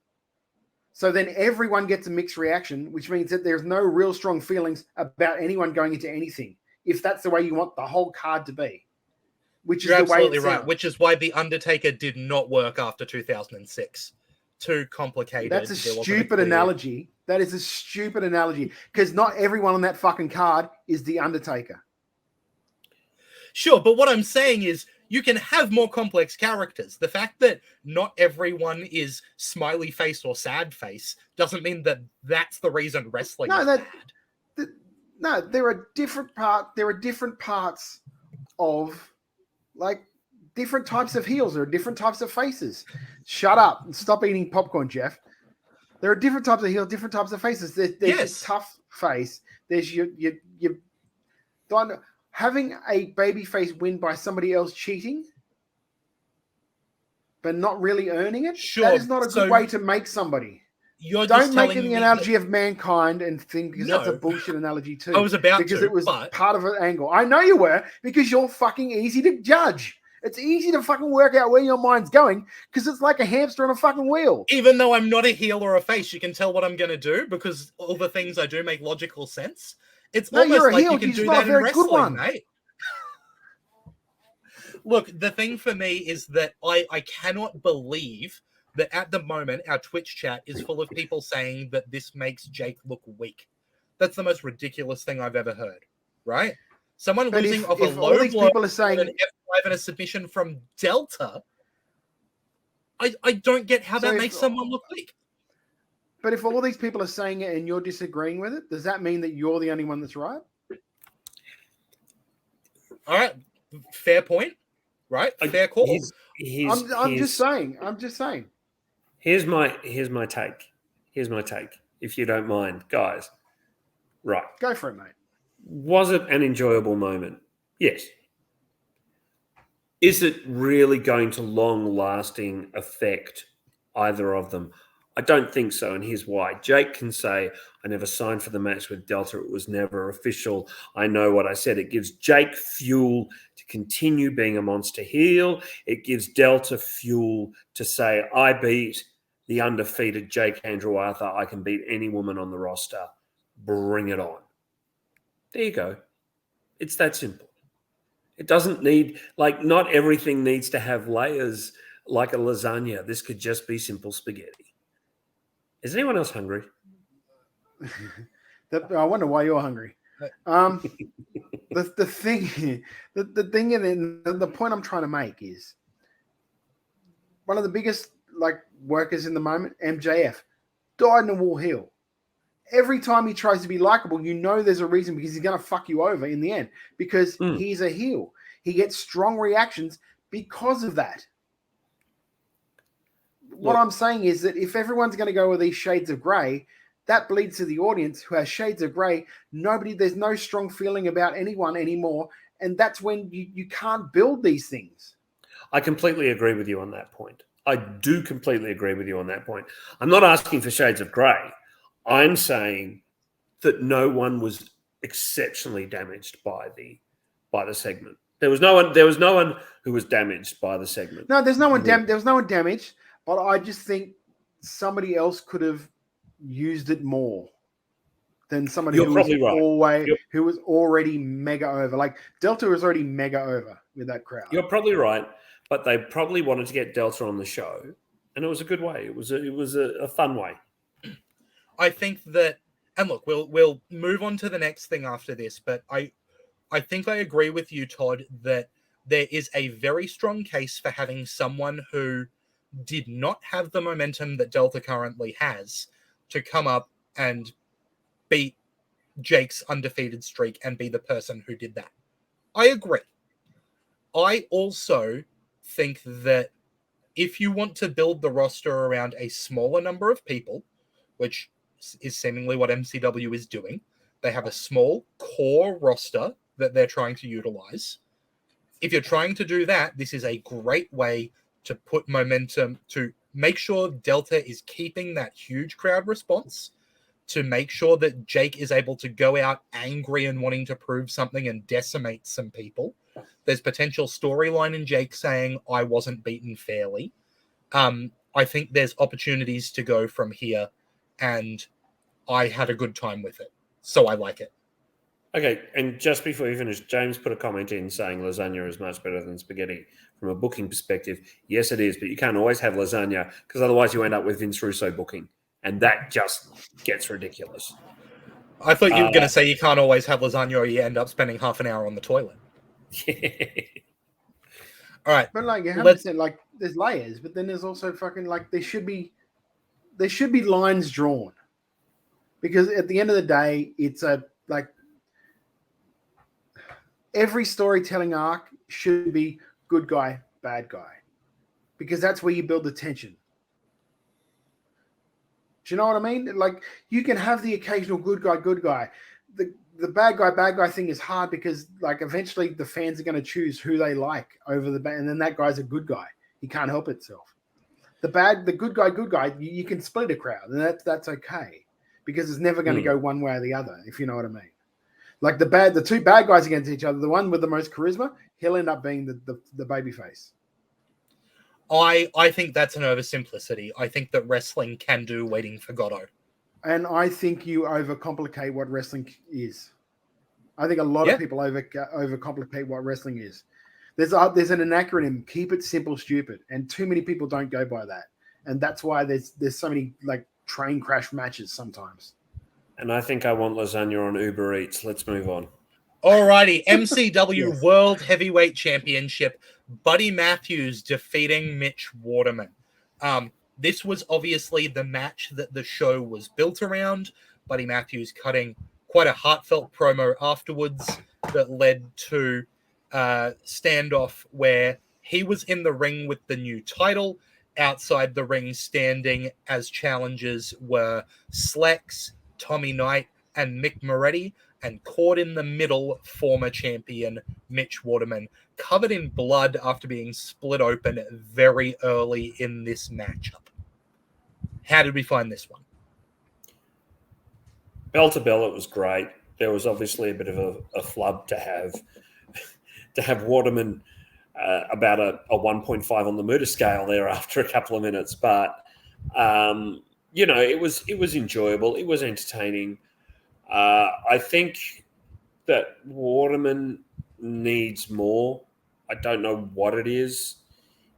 So then everyone gets a mixed reaction, which means that there's no real strong feelings about anyone going into anything, if that's the way you want the whole card to be. Which is You're the way absolutely it right, sounds. which is why The Undertaker did not work after 2006. Too complicated. That's a stupid analogy. That is a stupid analogy, because not everyone on that fucking card is The Undertaker. Sure, but what I'm saying is you can have more complex characters. The fact that not everyone is smiley face or sad face doesn't mean that that's the reason wrestling is bad. No, there are different parts of, like, different types of heels. There are different types of faces. Shut up and stop eating popcorn, Geoff. There are different types of heels, different types of faces. There's your tough face. There's your having a baby face win by somebody else cheating, but not really earning it. Sure, that is not a good way to make somebody. Don't make the analogy of Mankind and think, because that's a bullshit analogy too. I was about because to, it was but part of an angle. I know you were, because you're fucking easy to judge. It's easy to fucking work out where your mind's going, because it's like a hamster on a fucking wheel. Even though I'm not a heel or a face, you can tell what I'm going to do because all the things I do make logical sense. It's almost like you can do that in wrestling, mate. Look, the thing for me is that I cannot believe that at the moment our Twitch chat is full of people saying that this makes Jake look weak. That's the most ridiculous thing I've ever heard, right? Someone losing off a low blow people are saying and an F5 and a submission from Delta, I don't get how that makes someone look weak. But if all these people are saying it and you're disagreeing with it, does that mean that you're the only one that's right? All right, fair point, right? Fair call. I'm just saying. Here's my take. If you don't mind, guys. Right. Go for it, mate. Was it an enjoyable moment? Yes. Is it really going to long-lasting affect either of them? I don't think so, and here's why. Jake can say, I never signed for the match with Delta. It was never official. I know what I said. It gives Jake fuel to continue being a monster heel. It gives Delta fuel to say, I beat the undefeated Jake Andrew Arthur. I can beat any woman on the roster. Bring it on. There you go. It's that simple. It doesn't need, not everything needs to have layers like a lasagna. This could just be simple spaghetti. Is anyone else hungry? I wonder why you're hungry. The point I'm trying to make is one of the biggest workers in the moment, MJF, died in a wall heel. Every time he tries to be likable, there's a reason, because he's going to fuck you over in the end, because he's a heel. He gets strong reactions because of that. What I'm saying is that if everyone's going to go with these shades of grey, that bleeds to the audience who has shades of grey. There's no strong feeling about anyone anymore. And that's when you can't build these things. I completely agree with you on that point. I do completely agree with you on that point. I'm not asking for shades of grey. I'm saying that no one was exceptionally damaged by the segment. There was no one who was damaged by the segment. No, there was no one damaged, but I just think somebody else could have used it more than somebody who was already mega over. Like Delta was already mega over with that crowd. You're probably right, but they probably wanted to get Delta on the show, and it was a good way. It was a fun way. I think that, and look, we'll move on to the next thing after this, but I think I agree with you, Todd, that there is a very strong case for having someone who did not have the momentum that Delta currently has to come up and beat Jake's undefeated streak and be the person who did that. I agree. I also think that if you want to build the roster around a smaller number of people, which is seemingly what MCW is doing, they have a small core roster that they're trying to utilize. If you're trying to do that, this is a great way to put momentum, to make sure Delta is keeping that huge crowd response, to make sure that Jake is able to go out angry and wanting to prove something and decimate some people. There's potential storyline in Jake saying, I wasn't beaten fairly. I think there's opportunities to go from here, and I had a good time with it. So I like it. Okay, and just before you finish, James put a comment in saying lasagna is much better than spaghetti from a booking perspective. Yes, it is, but you can't always have lasagna because otherwise you end up with Vince Russo booking, and that just gets ridiculous. I thought you were going to say you can't always have lasagna or you end up spending half an hour on the toilet. All right. But like, 100%, like, there's layers, but then there's also fucking, like, there should be lines drawn. Because at the end of the day, it's every storytelling arc should be good guy, bad guy. Because that's where you build the tension. Do you know what I mean? Like, you can have the occasional good guy. The bad guy thing is hard because, like, eventually the fans are going to choose who they like over the bad, and then that guy's a good guy. He can't help itself. The good guy, you can split a crowd, and that's okay because it's never going to go one way or the other, if you know what I mean. Like the two bad guys against each other, the one with the most charisma, he'll end up being the baby face. I think that's an oversimplicity. I think that wrestling can do waiting for Godot. And I think you overcomplicate what wrestling is. I think a lot of people overcomplicate what wrestling is. There's an acronym, keep it simple, stupid. And too many people don't go by that. And that's why there's so many like train crash matches sometimes. And I think I want lasagna on Uber Eats. Let's move on. Alrighty, MCW World Heavyweight Championship. Buddy Matthews defeating Mitch Waterman. This was obviously the match that the show was built around. Buddy Matthews cutting quite a heartfelt promo afterwards that led to a standoff where he was in the ring with the new title. Outside the ring standing as challengers were Slex, Tommy Knight, and Mick Moretti, and caught in the middle, former champion Mitch Waterman, covered in blood after being split open very early in this matchup. How did we find this one? Bell to bell, it was great. There was obviously a bit of a flub to have Waterman about a 1.5 on the Muda scale there after a couple of minutes, but it was enjoyable. It was entertaining. I think that Waterman needs more. I don't know what it is.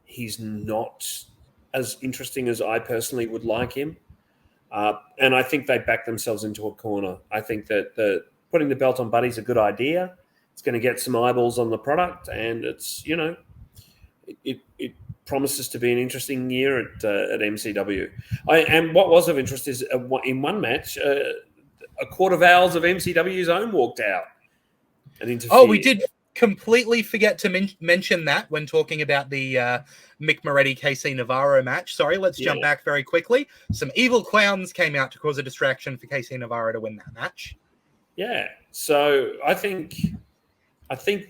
He's not as interesting as I personally would like him. And I think they backed themselves into a corner. I think that putting the belt on Buddy's a good idea. It's going to get some eyeballs on the product, and it's, it promises to be an interesting year at MCW. And what was of interest is in one match, a Court of Owls of MCW's own walked out and interfered. Oh, we did completely forget to mention that when talking about the Mick Moretti KC Navarro match. Sorry, let's jump back very quickly. Some evil clowns came out to cause a distraction for KC Navarro to win that match. Yeah, so I think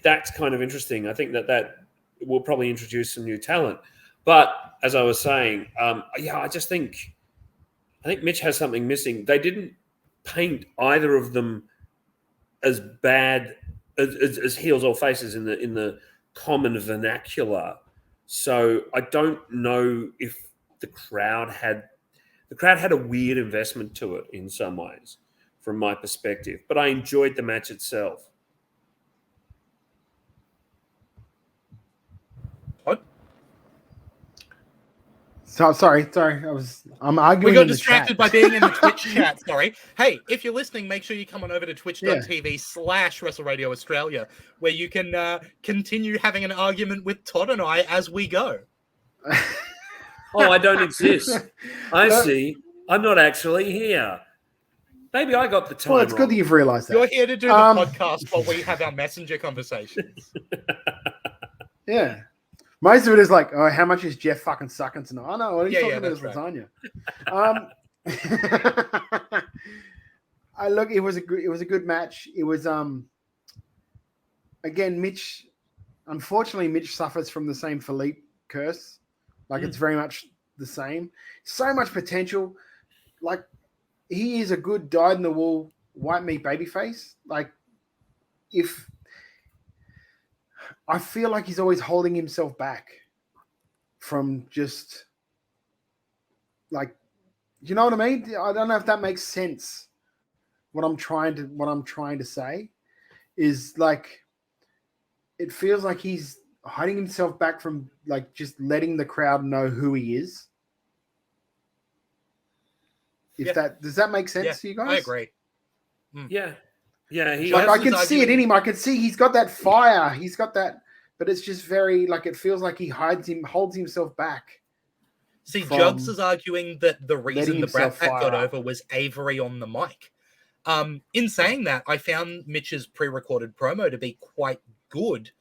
that's kind of interesting. I think that will probably introduce some new talent. But as I was saying, I think Mitch has something missing. They didn't paint either of them as bad as heels or faces in the common vernacular. So I don't know if the crowd had a weird investment to it in some ways, from my perspective. But I enjoyed the match itself. What? So sorry. I'm arguing. We got distracted by being in the Twitch chat. Sorry. Hey, if you're listening, make sure you come on over to twitch.tv/Wrestle Radio Australia, where you can continue having an argument with Todd and I as we go. Oh, I don't exist. I see. I'm not actually here. Maybe I got the time. Well, it's wrong. good that you've realised that. You're here to do the podcast while we have our messenger conversations. Yeah. Most of it is like, oh, how much is Geoff fucking sucking tonight? I know, he's talking about his that's lasagna. Look, it was a good match. It was again, Mitch. Unfortunately, Mitch suffers from the same Philippe curse. Like it's very much the same. So much potential. Like he is a good dyed-in-the-wool white meat babyface. Like if I feel like he's always holding himself back from just like, you know what I mean? I don't know if that makes sense. What I'm trying to say is like, it feels like he's hiding himself back from like just letting the crowd know who he is. Does that make sense to you guys? I agree. Yeah. He Like I can see it in him. I can see he's got that fire. He's got that, but it's just very like it feels like he holds himself back. See, Jugs is arguing that the reason the Brat Pack got up. over was Avery on the mic. In saying that, I found Mitch's pre-recorded promo to be quite good,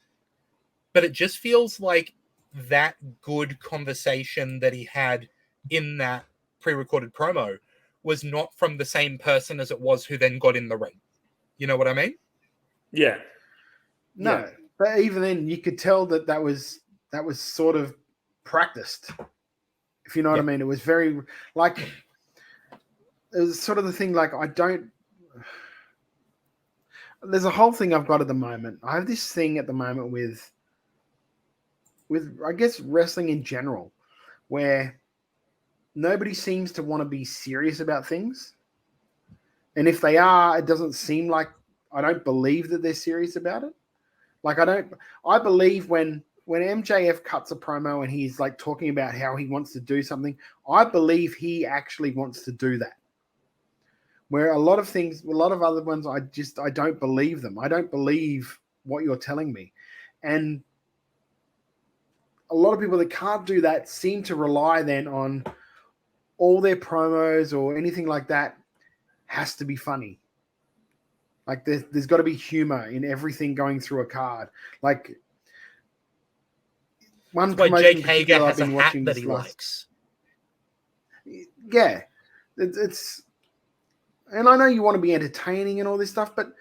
but it just feels like that good conversation that he had in that pre-recorded promo was not from the same person as it was who then got in the ring. You know what I mean? Yeah. No, but even then, you could tell that was sort of practiced. If you know what I mean, it was very like it was sort of the thing. Like there's a whole thing I've got at the moment. I have this thing at the moment with I guess wrestling in general, where nobody seems to want to be serious about things. And if they are, it doesn't seem like I don't believe that they're serious about it. Like I believe when MJF cuts a promo and he's like talking about how he wants to do something, I believe he actually wants to do that. Where a lot of other ones, I don't believe them. I don't believe what you're telling me. And a lot of people that can't do that seem to rely then on all their promos or anything like that has to be funny. Like there's got to be humor in everything going through a card. Like one That's why promotion Jake Hager I've has a been hat watching that this he last- likes. Yeah, it's and I know you want to be entertaining and all this stuff, but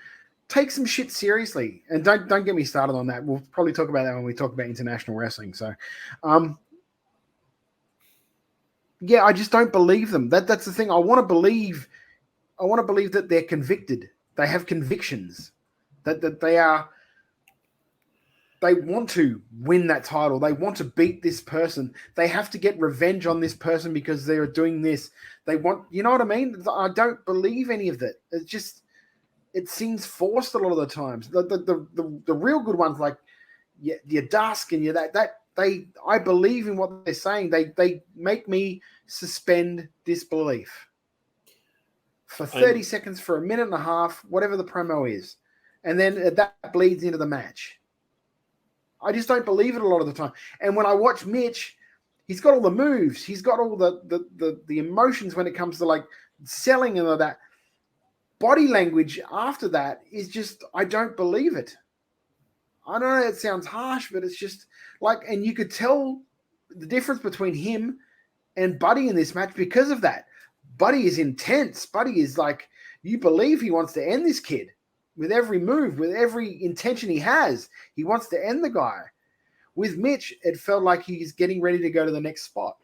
take some shit seriously. And don't get me started on that. We'll probably talk about that when we talk about international wrestling. So, yeah, I just don't believe them. That's the thing. I want to believe that they're convicted. They have convictions. That they want to win that title. They want to beat this person. They have to get revenge on this person because they're doing this. They want, you know what I mean? I don't believe any of that. It's just, it seems forced a lot of the times. The real good ones like your Dusk and I believe in what they're saying. They make me suspend disbelief for 30 seconds, for a minute and a half, whatever the promo is. And then that bleeds into the match. I just don't believe it a lot of the time. And when I watch Mitch, he's got all the moves. He's got all the emotions when it comes to like selling and all that. Body language after that is just, I don't believe it. I don't know, it sounds harsh, but it's just like, and you could tell the difference between him and Buddy in this match because of that. Buddy is intense. Buddy is like, you believe he wants to end this kid. With every move, with every intention he has, he wants to end the guy. With Mitch, it felt like he's getting ready to go to the next spot.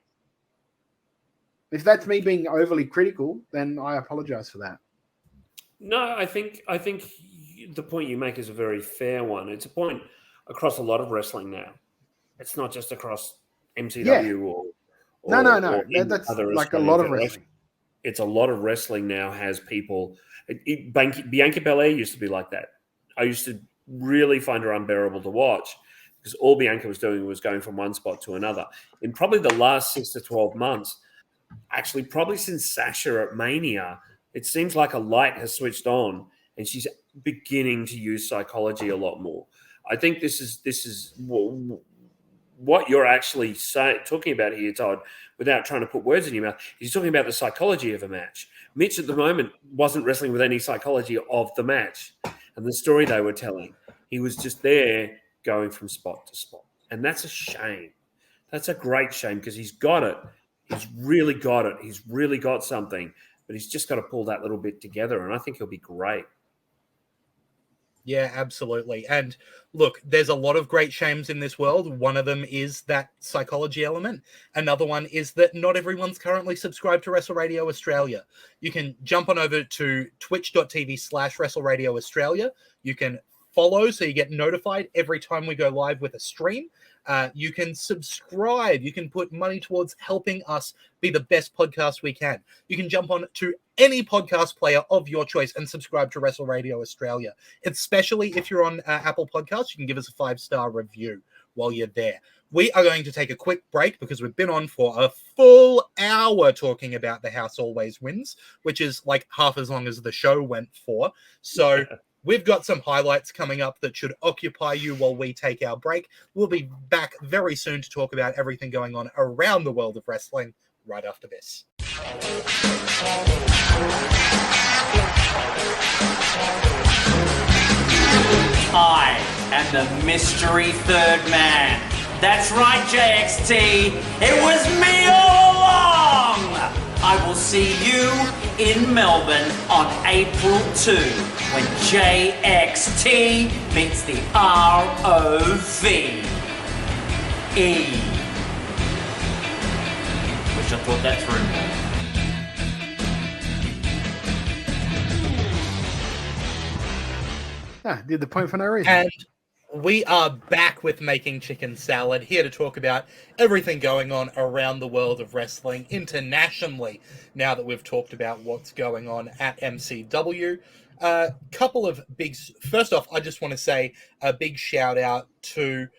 If that's me being overly critical, then I apologize for that. No, I think the point you make is a very fair one. It's a point across a lot of wrestling now. It's not just across MCW or no. Or That's other like a Australian lot of federations. wrestling. It's a lot of wrestling now has people. Bianca Belair used to be like that. I used to really find her unbearable to watch because all Bianca was doing was going from one spot to another. In probably the last 6 to 12 months, actually probably since Sasha at Mania, it seems like a light has switched on and she's beginning to use psychology a lot more. I think this is what you're actually talking about here, Todd, without trying to put words in your mouth. He's talking about the psychology of a match. Mitch at the moment wasn't wrestling with any psychology of the match and the story they were telling. He was just there going from spot to spot. And that's a shame. That's a great shame because he's got it. He's really got it. He's really got something, but he's just got to pull that little bit together, and I think he'll be great. Yeah, absolutely. And look, there's a lot of great shames in this world. One of them is that psychology element. Another one is that not everyone's currently subscribed to Wrestle Radio Australia. You can jump on over to twitch.tv/Wrestle Radio Australia. You can follow so you get notified every time we go live with a stream. You can subscribe. You can put money towards helping us be the best podcast we can. You can jump on to any podcast player of your choice and subscribe to Wrestle Radio Australia. Especially if you're on Apple Podcasts, you can give us a 5-star review while you're there. We are going to take a quick break because we've been on for a full hour talking about The House Always Wins, which is like half as long as the show went for. So we've got some highlights coming up that should occupy you while we take our break. We'll be back very soon to talk about everything going on around the world of wrestling right after this. I am the mystery third man. That's right, JXT. It was me all along. I will see you in Melbourne on April 2 when JXT meets the ROVE. Wish I thought that through more. Did the point for no reason. And we are back with Making Chicken Salad, here to talk about everything going on around the world of wrestling internationally, now that we've talked about what's going on at MCW. Couple of big... First off, I just want to say a big shout out to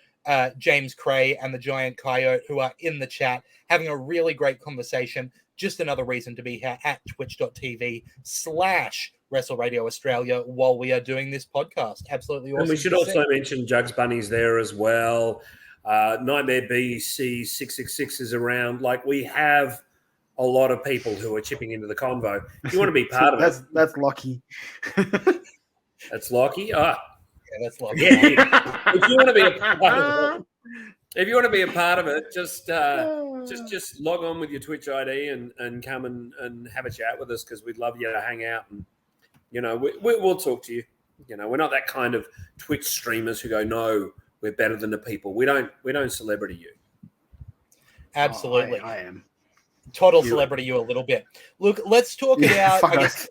James Cray and the Giant Coyote, who are in the chat, having a really great conversation. Just another reason to be here at twitch.tv/Wrestle Radio Australia while we are doing this podcast. Absolutely awesome. And we should also mention Jugs Bunny's there as well. Nightmare BC 666 is around. Like, we have a lot of people who are chipping into the convo. If you want to be part of it. That's Lockie. That's Lockie? Ah. Yeah, that's Lockie. Yeah. If you want to be a part of it, just log on with your Twitch ID and come and have a chat with us, because we'd love you to hang out, and we'll talk to you. We're not that kind of Twitch streamers who go, no, we're better than the people. We don't celebrity you. Absolutely. I am. Total celebrity you a little bit. Look, let's talk about, I guess,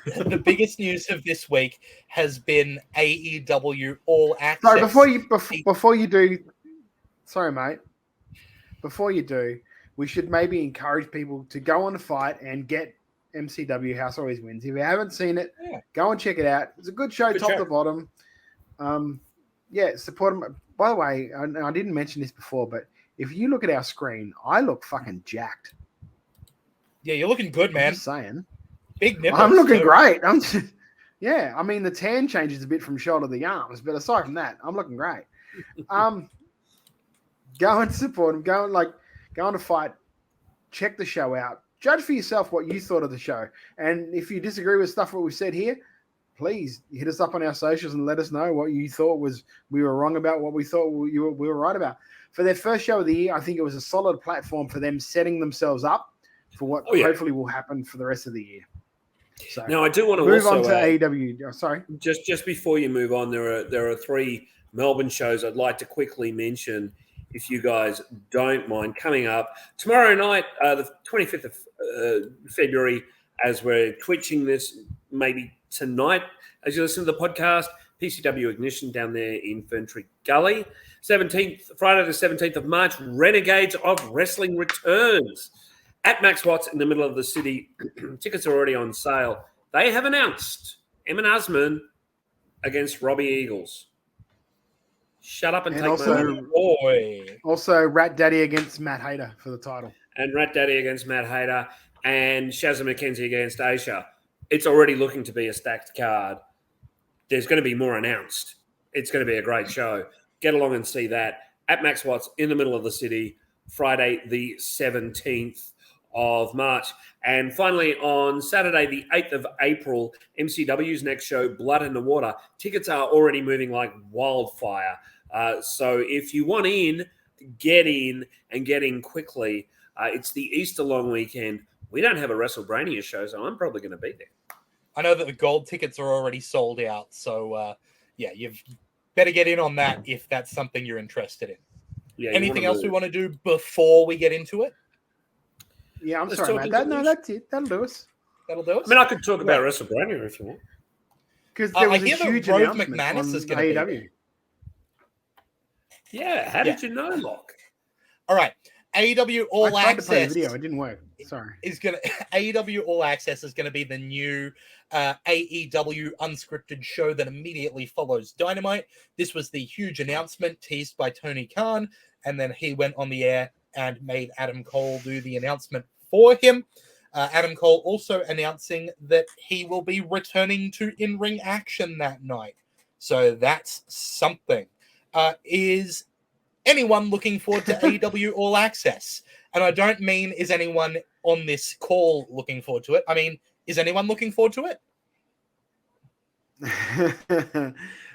the biggest news of this week has been AEW All Access. Sorry, before you do, sorry, mate. Before you do, we should maybe encourage people to go on the fight and get MCW House Always Wins. If you haven't seen it, go and check it out. It's a good show, top to bottom. Support them. By the way, I didn't mention this before, but if you look at our screen, I look fucking jacked. Yeah, you're looking good, man. I'm just saying. Big nipples. I'm looking great. I mean, the tan changes a bit from shoulder to the arms, but aside from that, I'm looking great. Go and support them. Go on to fight. Check the show out. Judge for yourself what you thought of the show. And if you disagree with stuff what we said here, please hit us up on our socials and let us know what you thought we were wrong about, what we thought we were right about. For their first show of the year, I think it was a solid platform for them setting themselves up for what hopefully will happen for the rest of the year. So now, I do want to move also on to AEW. Sorry, just before you move on, there are 3 Melbourne shows I'd like to quickly mention, if you guys don't mind, coming up tomorrow night, the 25th of February, as we're twitching this, maybe tonight as you listen to the podcast. PCW Ignition down there in Ferntree Gully. Friday the 17th of March, Renegades of Wrestling returns at Max Watts in the middle of the city. Tickets are already on sale. They have announced Emin Usman against Robbie Eagles. Shut up and take my boy. Also, Rat Daddy against Matt Hayter for the title. And Rat Daddy against Matt Hayter, and Shazza McKenzie against Aisha. It's already looking to be a stacked card. There's going to be more announced. It's going to be a great show. Get along and see that at Max Watts in the middle of the city, Friday the 17th of March. And finally, on Saturday the 8th of April, MCW's next show, Blood in the Water. Tickets are already moving like wildfire So if you want in, get in and get in quickly. It's the Easter long weekend. We don't have a WrestleBrania show, so I'm probably going to be there. I know that the gold tickets are already sold out, so you've better get in on that if that's something you're interested in. Yeah. Anything else we want to do before we get into it? Yeah, I'm Let's sorry, talk man. English. That's it. That'll do us. That'll do us. I mean, I could talk about WrestleBrania if you want. Because there was I a hear that huge Rove announcement McManus on is going to be AEW. there. Yeah. How did you know, Locke? All right. AEW All I tried to play the Access video. It didn't work. Sorry. is going to AEW All Access is going to be the new AEW unscripted show that immediately follows Dynamite. This was the huge announcement teased by Tony Khan, and then he went on the air and made Adam Cole do the announcement for him. Adam Cole also announcing that he will be returning to in-ring action that night. So that's something. Is anyone looking forward to AEW All Access? And I don't mean is anyone on this call looking forward to it. I mean, is anyone looking forward to it?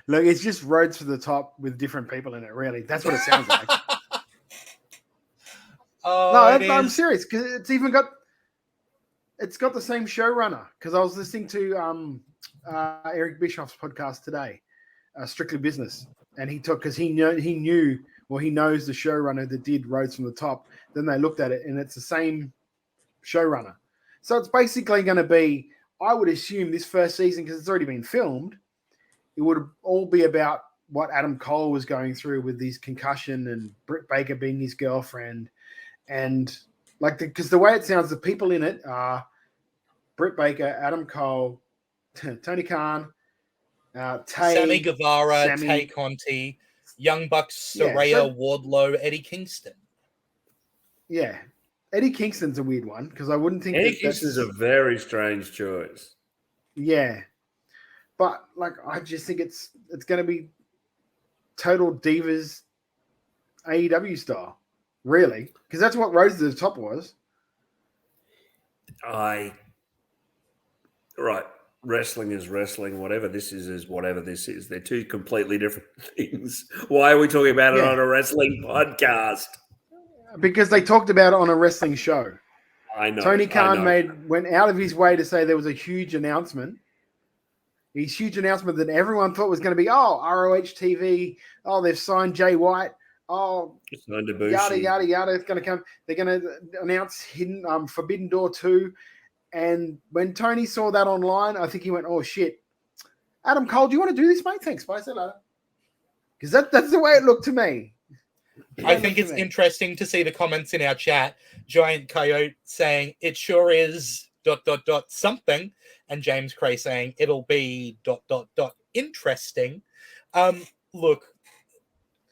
Look, it's just roads to the top with different people in it, really. That's what it sounds like. I'm serious, because it's got the same showrunner. Because I was listening to Eric Bischoff's podcast today, Strictly Business, and he knows the showrunner that did Roads from the Top. Then they looked at it, and it's the same showrunner. So it's basically going to be, I would assume, this first season, because it's already been filmed, it would all be about what Adam Cole was going through with his concussion and Britt Baker being his girlfriend. And because the way it sounds, the people in it are Britt Baker, Adam Cole, Tony Khan, Tay, Sammy Guevara, Tay Conti, Young Bucks, Saraya, Wardlow, Eddie Kingston. Yeah. Eddie Kingston's a weird one, because I wouldn't think Eddie Kingston's a very strange choice. Yeah. But I just think it's going to be total Divas AEW style, really, because that's what Rose to the Top was. Right. Wrestling is wrestling. Whatever this is whatever this is. They're two completely different things. Why are we talking about it on a wrestling podcast? Because they talked about it on a wrestling show. I know. Tony Khan went out of his way to say there was a huge announcement. His huge announcement that everyone thought was going to be, ROH TV. Oh, they've signed Jay White. Oh, yada, yada, yada. It's going to come. They're going to announce Forbidden Door 2. And when Tony saw that online, I think he went, oh, shit. Adam Cole, do you want to do this, mate? Thanks. Bye. See you later. Because that's the way it looked to me. I think it's interesting to see the comments in our chat. Giant Coyote saying, it sure is ... something. And James Cray saying, it'll be ... interesting. Look,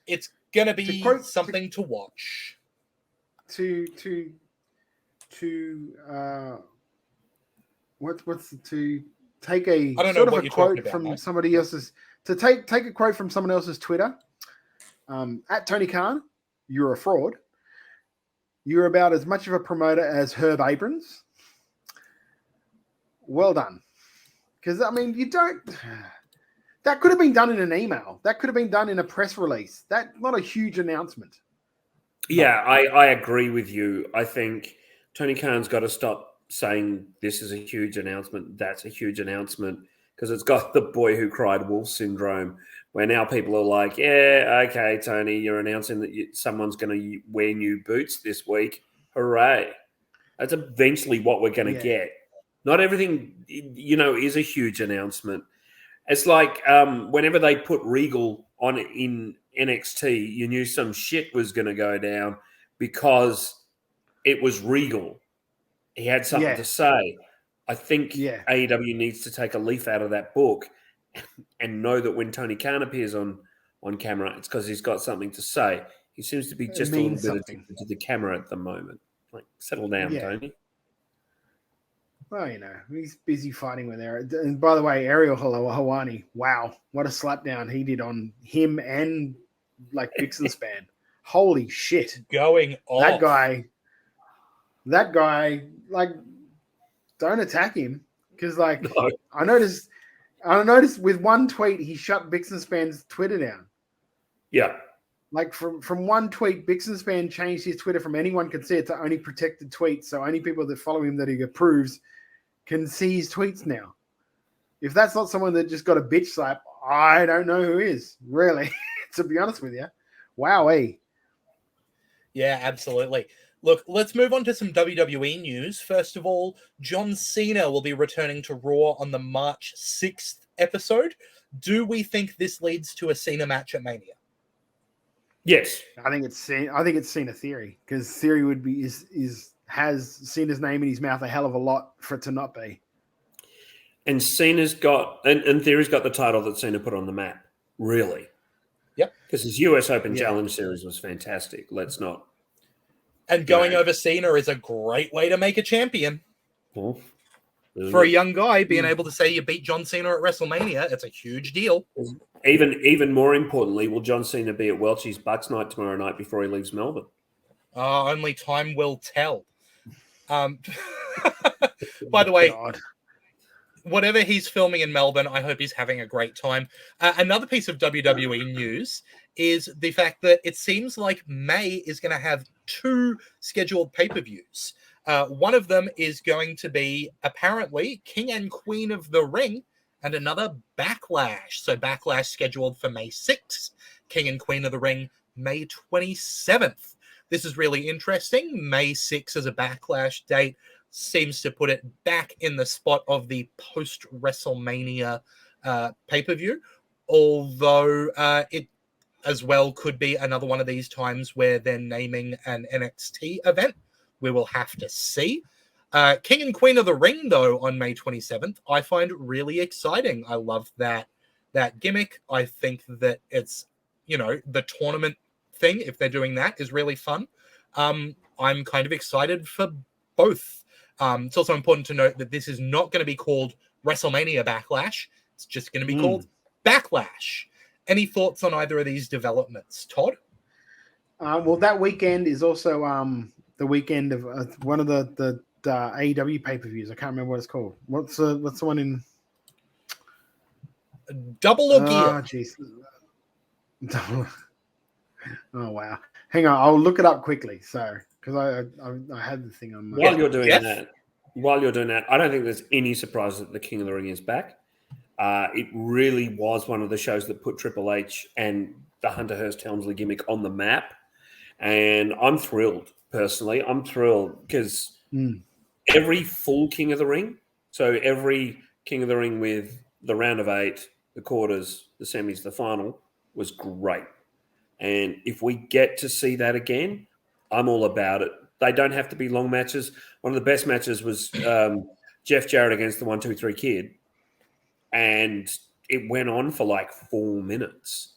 it's going to be something to watch. To take a sort of a quote from somebody else's, to take a quote from someone else's Twitter, at Tony Khan, you're a fraud. You're about as much of a promoter as Herb Abrams. Well done. Because, I mean, that could have been done in an email. That could have been done in a press release. That's not a huge announcement. Yeah, I agree with you. I think Tony Khan's got to stop saying this is a huge announcement, that's a huge announcement, because it's got the boy who cried wolf syndrome, where now people are like, yeah, okay, Tony, you're announcing that someone's going to wear new boots this week. Hooray. That's eventually what we're going to get. Not everything, is a huge announcement. It's like whenever they put Regal on in NXT, you knew some shit was going to go down because it was Regal. He had something to say. I think AEW needs to take a leaf out of that book and know that when Tony Khan appears on camera, it's because he's got something to say. He seems to be just a little bit addicted to the camera at the moment. Like, settle down, Tony. Well, he's busy fighting with Eric. And by the way, Ariel Helwani, wow, what a slapdown he did on him and Vixen Span. Holy shit. Going off. That guy, don't attack him. Because, no. I noticed with one tweet, he shut Vixen Span's Twitter down. Yeah. Like from one tweet, Bixenspan changed his Twitter from anyone can see it to only protected tweets. So only people that follow him that he approves can see his tweets now. If that's not someone that just got a bitch slap, I don't know who is, really, to be honest with you. Wowee. Yeah, absolutely. Look, let's move on to some WWE news. First of all, John Cena will be returning to Raw on the March 6th episode. Do we think this leads to a Cena match at Mania? Yes. I think it's Cena Theory, because Theory would be has Cena's name in his mouth a hell of a lot for it to not be. And Cena's got, and Theory's got the title that Cena put on the map, really. Yep. Because his US Open Challenge Series was fantastic. Let's not. And going over Cena is a great way to make a champion. Well, for a young guy, being able to say you beat John Cena at WrestleMania, it's a huge deal. Even more importantly, will John Cena be at Welchie's Bucks night tomorrow night before he leaves Melbourne? Only time will tell. By the way, whatever he's filming in Melbourne, I hope he's having a great time. Another piece of WWE news is the fact that it seems like May is going to have 2 scheduled pay-per-views. One of them is going to be apparently King and Queen of the Ring, and another Backlash. So Backlash scheduled for May 6th, King and Queen of the Ring May 27th. This is really interesting. May 6th as a Backlash date seems to put it back in the spot of the post-WrestleMania pay-per-view, although it as well could be another one of these times where they're naming an NXT event. We will have to see. King and Queen of the Ring, though, on May 27th, I find really exciting. I love that gimmick. I think that it's, the tournament thing, if they're doing that, is really fun. I'm kind of excited for both. It's also important to note that this is not going to be called WrestleMania Backlash. It's just going to be called Backlash. Any thoughts on either of these developments, Todd? Well, that weekend is also the weekend of one of the AEW pay-per-views. I can't remember what it's called. What's the one in Double or Gear? Oh, jeez. Oh, wow. Hang on, I'll look it up quickly. So, because I had the thing on. While you're doing that, I don't think there's any surprise that the King of the Ring is back. It really was one of the shows that put Triple H and the Hunter Hearst Helmsley gimmick on the map, and I'm thrilled. Personally, I'm thrilled because every full King of the Ring, so every King of the Ring with the round of 8, the quarters, the semis, the final, was great. And if we get to see that again, I'm all about it. They don't have to be long matches. One of the best matches was Jeff Jarrett against the 1-2-3 Kid. And it went on for like 4 minutes.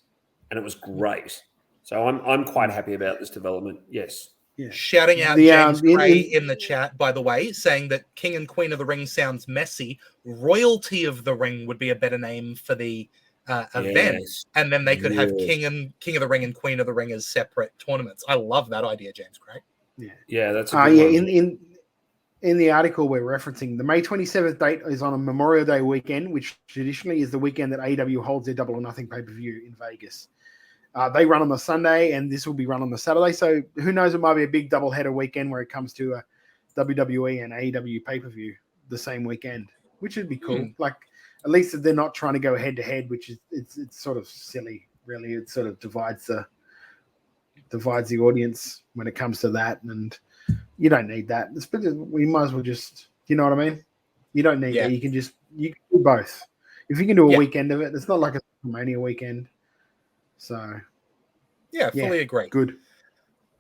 And it was great. So I'm quite happy about this development. Yes. Yeah. Shouting out James Gray in the chat, by the way, saying that King and Queen of the Ring sounds messy. Royalty of the Ring would be a better name for the event. Yes. And then they could have King of the Ring and Queen of the Ring as separate tournaments. I love that idea, James Gray. Yeah, that's a good one. In the article we're referencing, the May 27th date is on a Memorial Day weekend, which traditionally is the weekend that AEW holds their Double or Nothing pay-per-view in Vegas. They run on the Sunday, and this will be run on the Saturday. So who knows? It might be a big doubleheader weekend where it comes to a WWE and AEW pay-per-view the same weekend, which would be cool. Like, at least they're not trying to go head-to-head, which is it's sort of silly, really. It sort of divides the audience when it comes to that, and you don't need that. We might as well just, you know what I mean? You don't need that. You can do both. If you can do a weekend of it, it's not like a Mania weekend. So, fully agree. Good.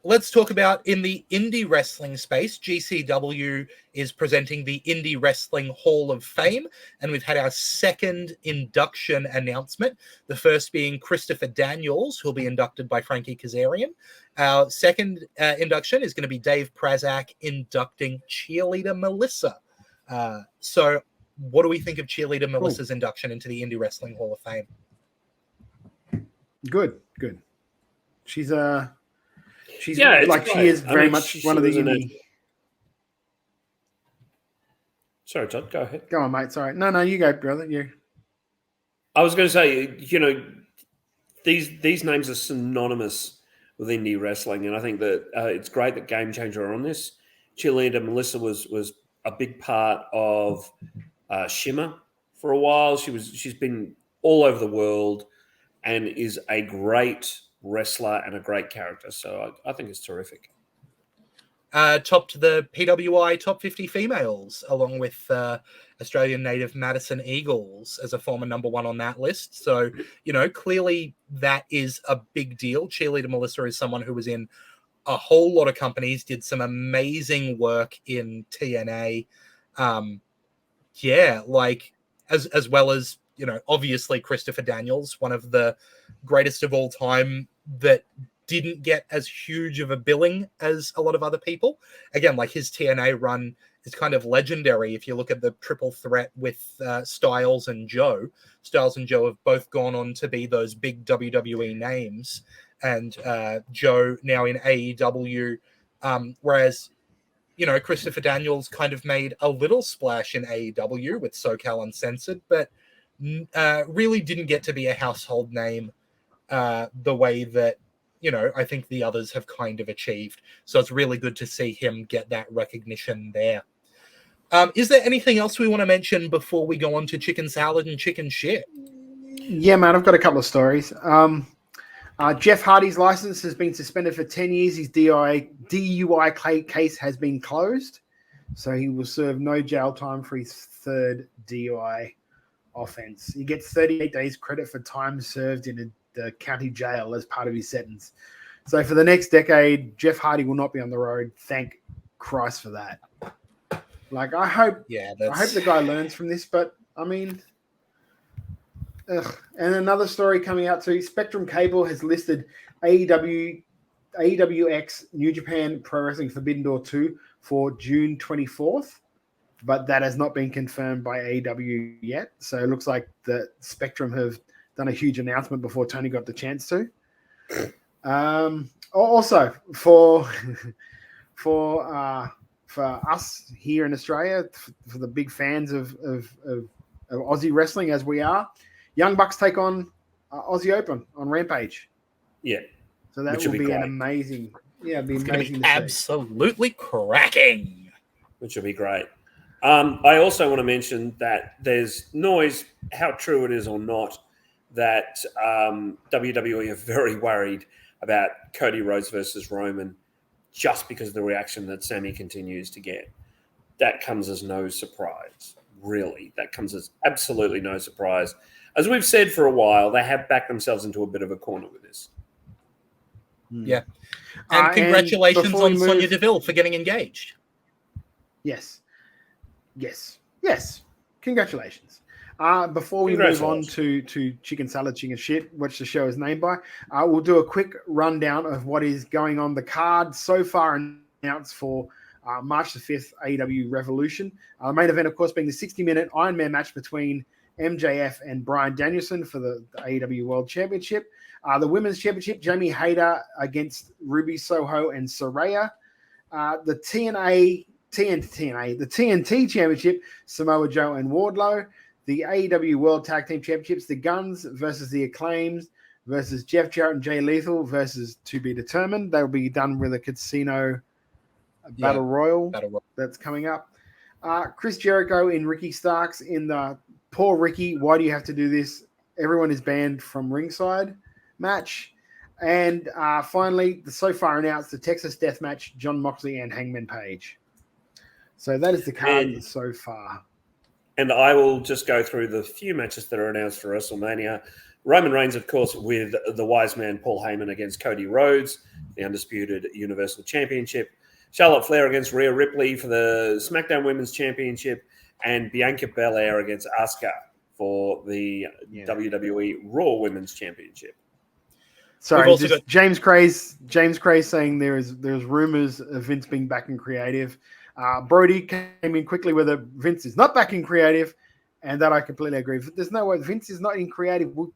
Let's talk about in the indie wrestling space. GCW is presenting the Indie Wrestling Hall of Fame, and we've had our second induction announcement. The first being Christopher Daniels, who'll be inducted by Frankie Kazarian. Our second induction is going to be Dave Prazak inducting Cheerleader Melissa. So what do we think of Cheerleader Melissa's induction into the Indie Wrestling Hall of Fame? Good. She's like she is very much one of the indie. Sorry, Todd, go ahead. Go on, mate. Sorry. No, you go, brother. You. I was going to say, these names are synonymous with indie wrestling, and I think that it's great that Game Changer are on this. Cheerleader Melissa was a big part of Shimmer for a while. She's been all over the world and is a great wrestler and a great character. So I think it's terrific. Topped the PWI top 50 females, along with Australian native Madison Eagles as a former number one on that list. So, clearly that is a big deal. Cheerleader Melissa is someone who was in a whole lot of companies, did some amazing work in TNA. As well as, obviously Christopher Daniels, one of the greatest of all time that didn't get as huge of a billing as a lot of other people. Again, like his TNA run is kind of legendary. If you look at the triple threat with Styles and Joe have both gone on to be those big WWE names, and Joe now in AEW, whereas Christopher Daniels kind of made a little splash in AEW with SoCal Uncensored, but really didn't get to be a household name the way that I think the others have kind of achieved. So it's really good to see him get that recognition there. Is there anything else we want to mention before we go on to chicken salad and chicken shit? Yeah, man, I've got a couple of stories. Jeff Hardy's license has been suspended for 10 years. His DUI case has been closed. So he will serve no jail time for his third DUI offense. He gets 38 days credit for time served in the county jail as part of his sentence. So for the next decade, Jeff Hardy will not be on the road. Thank Christ for that. Like, I hope the guy learns from this, but I mean, ugh. And another story coming out too, Spectrum Cable has listed AEWX New Japan Pro Wrestling Forbidden Door 2 for June 24th, but that has not been confirmed by AEW yet. So it looks like the Spectrum have done a huge announcement before Tony got the chance to. Also, for us here in Australia, for the big fans of Aussie wrestling as we are, Young Bucks take on Aussie Open on Rampage. Yeah. So that will be an amazing, it'd be amazing to see. Absolutely cracking. Which will be great. I also want to mention that there's noise, how true it is or not, that WWE are very worried about Cody Rhodes versus Roman just because of the reaction that Sammy continues to get. That comes as no surprise, really. That comes as absolutely no surprise. As we've said for a while, they have backed themselves into a bit of a corner with this. Yeah. And congratulations on Sonya Deville for getting engaged. Yes. Congratulations. Before we move on to chicken salad, chicken shit, which the show is named by, we'll do a quick rundown of what is going on the card so far announced for March the 5th AEW Revolution. The main event, of course, being the 60-minute Iron Man match between MJF and Bryan Danielson for the AEW World Championship. The Women's Championship, Jamie Hayter against Ruby Soho and Saraya. The TNT Championship, Samoa Joe and Wardlow. The AEW World Tag Team Championships, the Guns versus the Acclaims versus Jeff Jarrett and Jay Lethal versus To Be Determined. They will be done with a casino battle royal that's coming up. Chris Jericho and Ricky Starks in the Poor Ricky, Why Do You Have to Do This? Everyone is banned from ringside match. And finally, the so far announced the Texas Death Match, Jon Moxley and Hangman Page. So that is the card so far. And I will just go through the few matches that are announced for WrestleMania. Roman Reigns, of course, with the wise man Paul Heyman against Cody Rhodes, the undisputed Universal Championship. Charlotte Flair against Rhea Ripley for the SmackDown Women's Championship. And Bianca Belair against Asuka for the WWE Raw Women's Championship. Sorry, James Cray's saying there's rumors of Vince being back in creative. Brody came in quickly with Vince is not back in creative, and that I completely agree. There's no way Vince is not in creative. We'll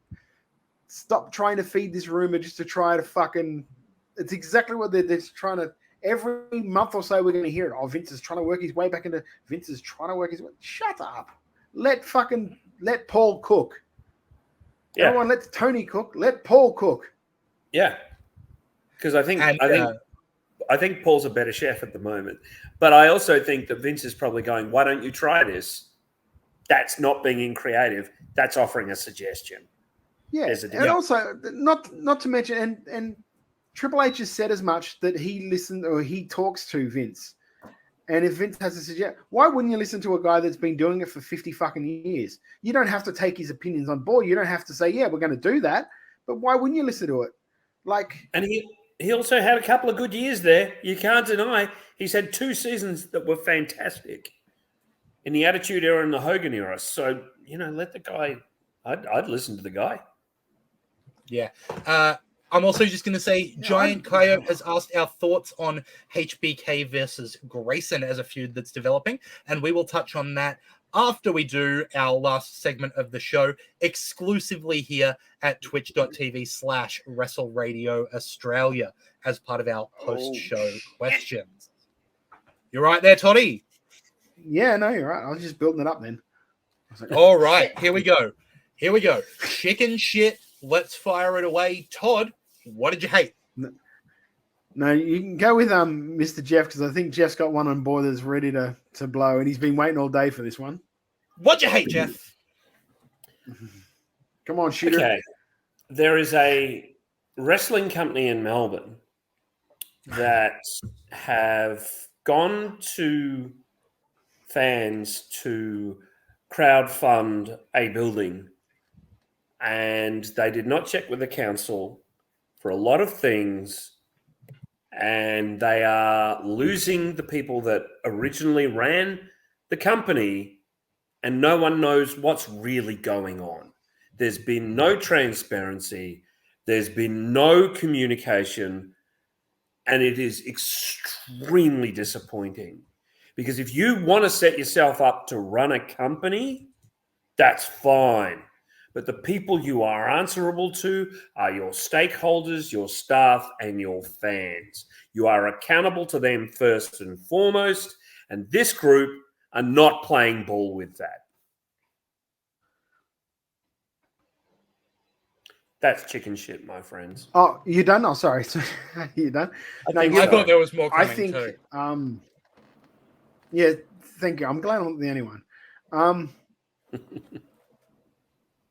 stop trying to feed this rumor just to try to fucking. It's exactly what they're just trying to. Every month or so, we're going to hear it. Oh, Vince is trying to work his way back into. Vince is trying to work his way. Shut up. Let Paul cook. Yeah. Everyone let Tony cook. Let Paul cook. Yeah. Because I think And, I think Paul's a better chef at the moment. But I also think that Vince is probably going, why don't you try this? That's not being creative. That's offering a suggestion. Yeah, There's a and difference. also not to mention, and Triple H has said as much that he listened or he talks to Vince. And if Vince has a suggestion, why wouldn't you listen to a guy that's been doing it for 50 fucking years? You don't have to take his opinions on board. You don't have to say, yeah, we're going to do that. But why wouldn't you listen to it? Like, And he also had a couple of good years there. You can't deny he's had 2 seasons that were fantastic in the Attitude Era and the Hogan era. So, let the guy, I'd listen to the guy. Yeah. I'm also just going to say Giant Coyote has asked our thoughts on HBK versus Grayson as a feud that's developing, and we will touch on that after we do our last segment of the show exclusively here at twitch.tv/Wrestle Radio Australia as part of our post-show questions. You're right there, Toddy. yeah, no, you're right. I was just building it up then. I was like, All right, here we go. Chicken shit. Let's fire it away. Todd, what did you hate? No, you can go with Mr. Geoff because I think Jeff's got one on board that's ready to blow, and he's been waiting all day for this one. What'd you hate, Geoff? Come on, shooter. Okay. There is a wrestling company in Melbourne that have gone to fans to crowdfund a building, and they did not check with the council for a lot of things, and they are losing the people that originally ran the company, and no one knows what's really going on. There's been no transparency. There's been no communication, and it is extremely disappointing. Because if you want to set yourself up to run a company, that's fine. But the people you are answerable to are your stakeholders, your staff, and your fans. You are accountable to them first and foremost, and this group are not playing ball with that. That's chicken shit, my friends. Oh, you done? Oh, sorry. You done? I thought there was more coming, I think, too. yeah, thank you. I'm glad I'm not the only one.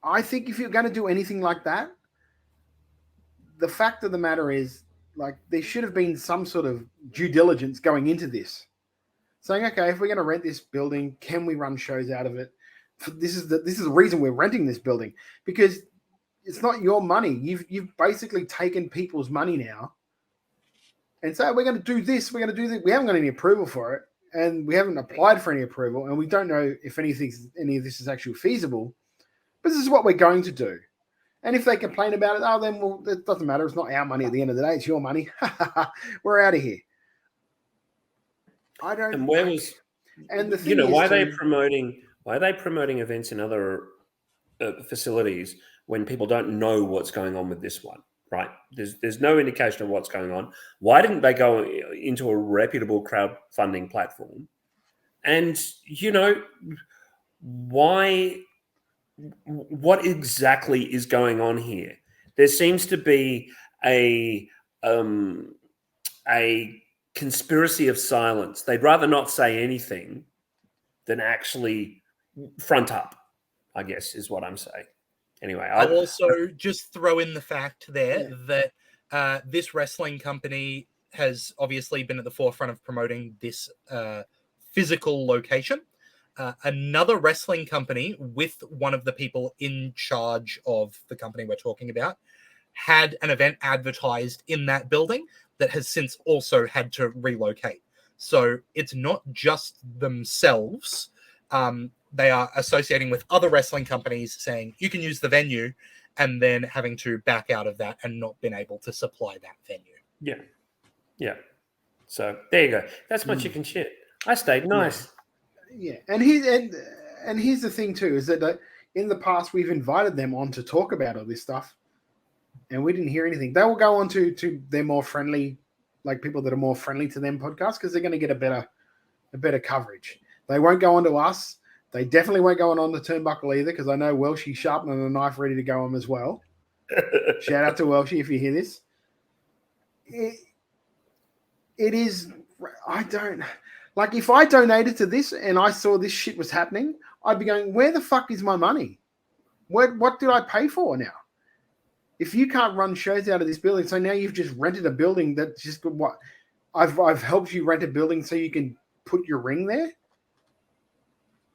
I think if you're going to do anything like that, the fact of the matter is, like, there should have been some sort of due diligence going into this. Saying, okay, if we're going to rent this building, can we run shows out of it? This is the reason we're renting this building, because it's not your money. You've basically taken people's money now and say, we're going to do this, we're going to do this. We haven't got any approval for it, and we haven't applied for any approval, and we don't know if any of this is actually feasible. But this is what we're going to do. And if they complain about it, then it doesn't matter. It's not our money at the end of the day. It's your money. We're out of here. I don't. And where was? And the thing why are they promoting? Why are they promoting events in other facilities when people don't know what's going on with this one? Right? There's no indication of what's going on. Why didn't they go into a reputable crowdfunding platform? And why? What exactly is going on here? There seems to be a conspiracy of silence. They'd rather not say anything than actually front up, I guess, is what I'm saying. Anyway, I'll also just throw in the fact there that this wrestling company has obviously been at the forefront of promoting this physical location. Another wrestling company with one of the people in charge of the company we're talking about had an event advertised in that building that has since also had to relocate. So it's not just themselves. They are associating with other wrestling companies saying you can use the venue, and then having to back out of that and not been able to supply that venue. Yeah. So there you go. That's my chicken shit. I stayed nice. Yeah, and here's the thing too, is that in the past we've invited them on to talk about all this stuff, and we didn't hear anything. They will go on to their more friendly, like people that are more friendly to them podcasts, because they're going to get a better coverage. They won't go on to us. They definitely won't go on the turnbuckle either because I know Welshie sharpening a knife ready to go on as well. Shout out to Welshie if you hear this. It is. I don't like if I donated to this and I saw this shit was happening, I'd be going, where the fuck is my money? What did I pay for now? If you can't run shows out of this building, so now you've just rented a building that just what I've helped you rent a building so you can put your ring there.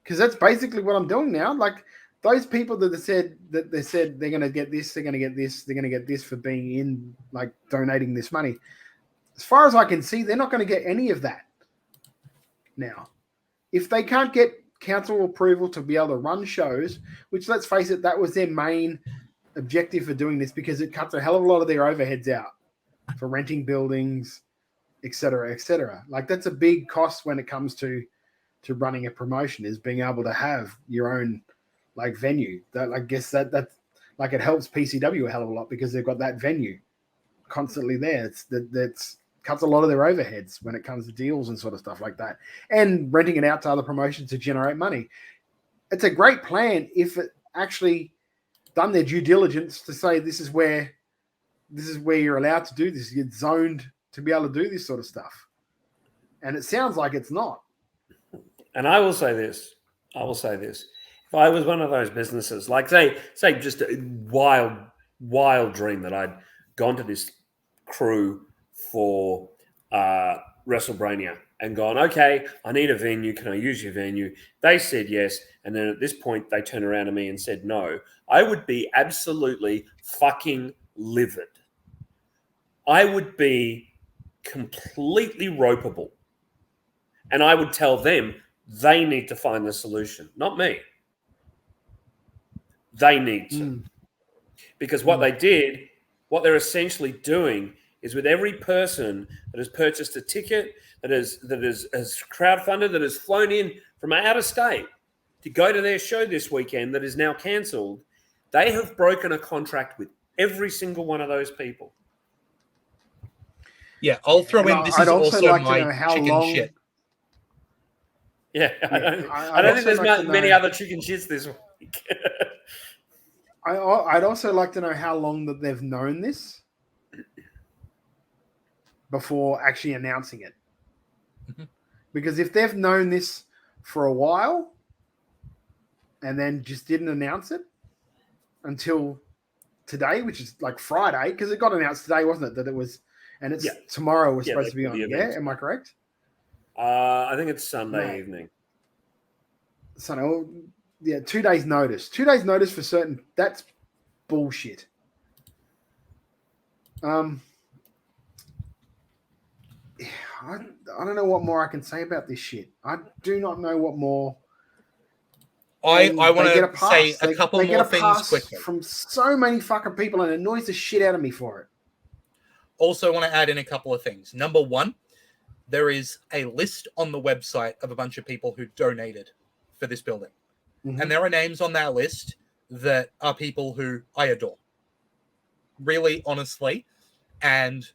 Because that's basically what I'm doing now. Like those people that said they're going to get this, they're going to get this, they're going to get this for being in, like donating this money. As far as I can see, they're not going to get any of that now. If they can't get council approval to be able to run shows, which let's face it, that was their main objective for doing this because it cuts a hell of a lot of their overheads out for renting buildings, et cetera, et cetera. Like that's a big cost when it comes to running a promotion is being able to have your own like venue. That I guess that like it helps PCW a hell of a lot because they've got that venue constantly there. That's cuts a lot of their overheads when it comes to deals and sort of stuff like that. And renting it out to other promotions to generate money. It's a great plan if it actually done their due diligence to say this is where you're allowed to do this. You're zoned to be able to do this sort of stuff. And it sounds like it's not. And I will say this. If I was one of those businesses, like say just a wild dream that I'd gone to this crew for WrestleBrania and gone, okay, I need a venue. Can I use your venue? They said yes. And then at this point, they turned around to me and said no. I would be absolutely fucking livid. I would be completely ropeable. And I would tell them they need to find the solution, not me. They need to. Because what they're essentially doing is with every person that has purchased a ticket, that has crowdfunded, that has flown in from out of state to go to their show this weekend that is now cancelled, they have broken a contract with every single one of those people. Yeah, I'll throw in this is also like my chicken shit. Yeah, I don't think there's many other chicken shits this week. I'd also like to know how long that they've known this before actually announcing it. Mm-hmm. Because if they've known this for a while and then just didn't announce it until today, which is like Friday, because it got announced today, wasn't it? That it was, and it's tomorrow was supposed to be on. Yeah, am I correct? I think it's Sunday evening. Sunday, yeah, 2 days notice. 2 days notice for certain. That's bullshit. I don't know what more I can say about this shit. I do not know what more. I want to say a couple more things quickly. From so many fucking people, and it annoys the shit out of me for it. Also want to add in a couple of things. Number one, there is a list on the website of a bunch of people who donated for this building. Mm-hmm. And there are names on that list that are people who I adore. Really, honestly. And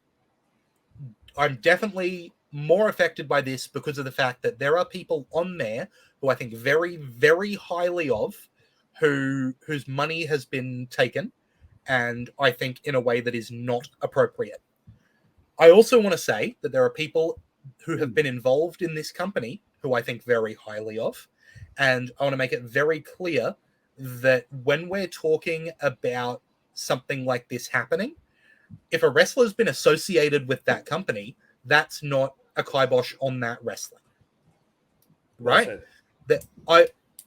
I'm definitely more affected by this because of the fact that there are people on there who I think very, very highly of, whose money has been taken, and I think in a way that is not appropriate. I also want to say that there are people who have been involved in this company who I think very highly of, and I want to make it very clear that when we're talking about something like this happening, if a wrestler's been associated with that company, that's not a kibosh on that wrestler. Right? That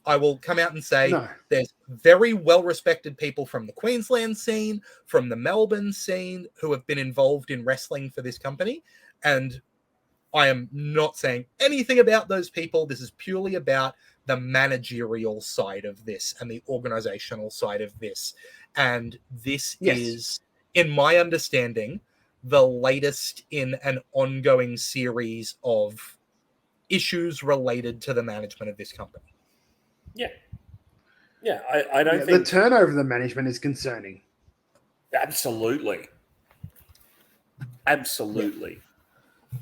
I will come out and say there's very well-respected people from the Queensland scene, from the Melbourne scene, who have been involved in wrestling for this company. And I am not saying anything about those people. This is purely about the managerial side of this and the organizational side of this. And this is, in my understanding, the latest in an ongoing series of issues related to the management of this company. I don't think the turnover of the management is concerning. Absolutely.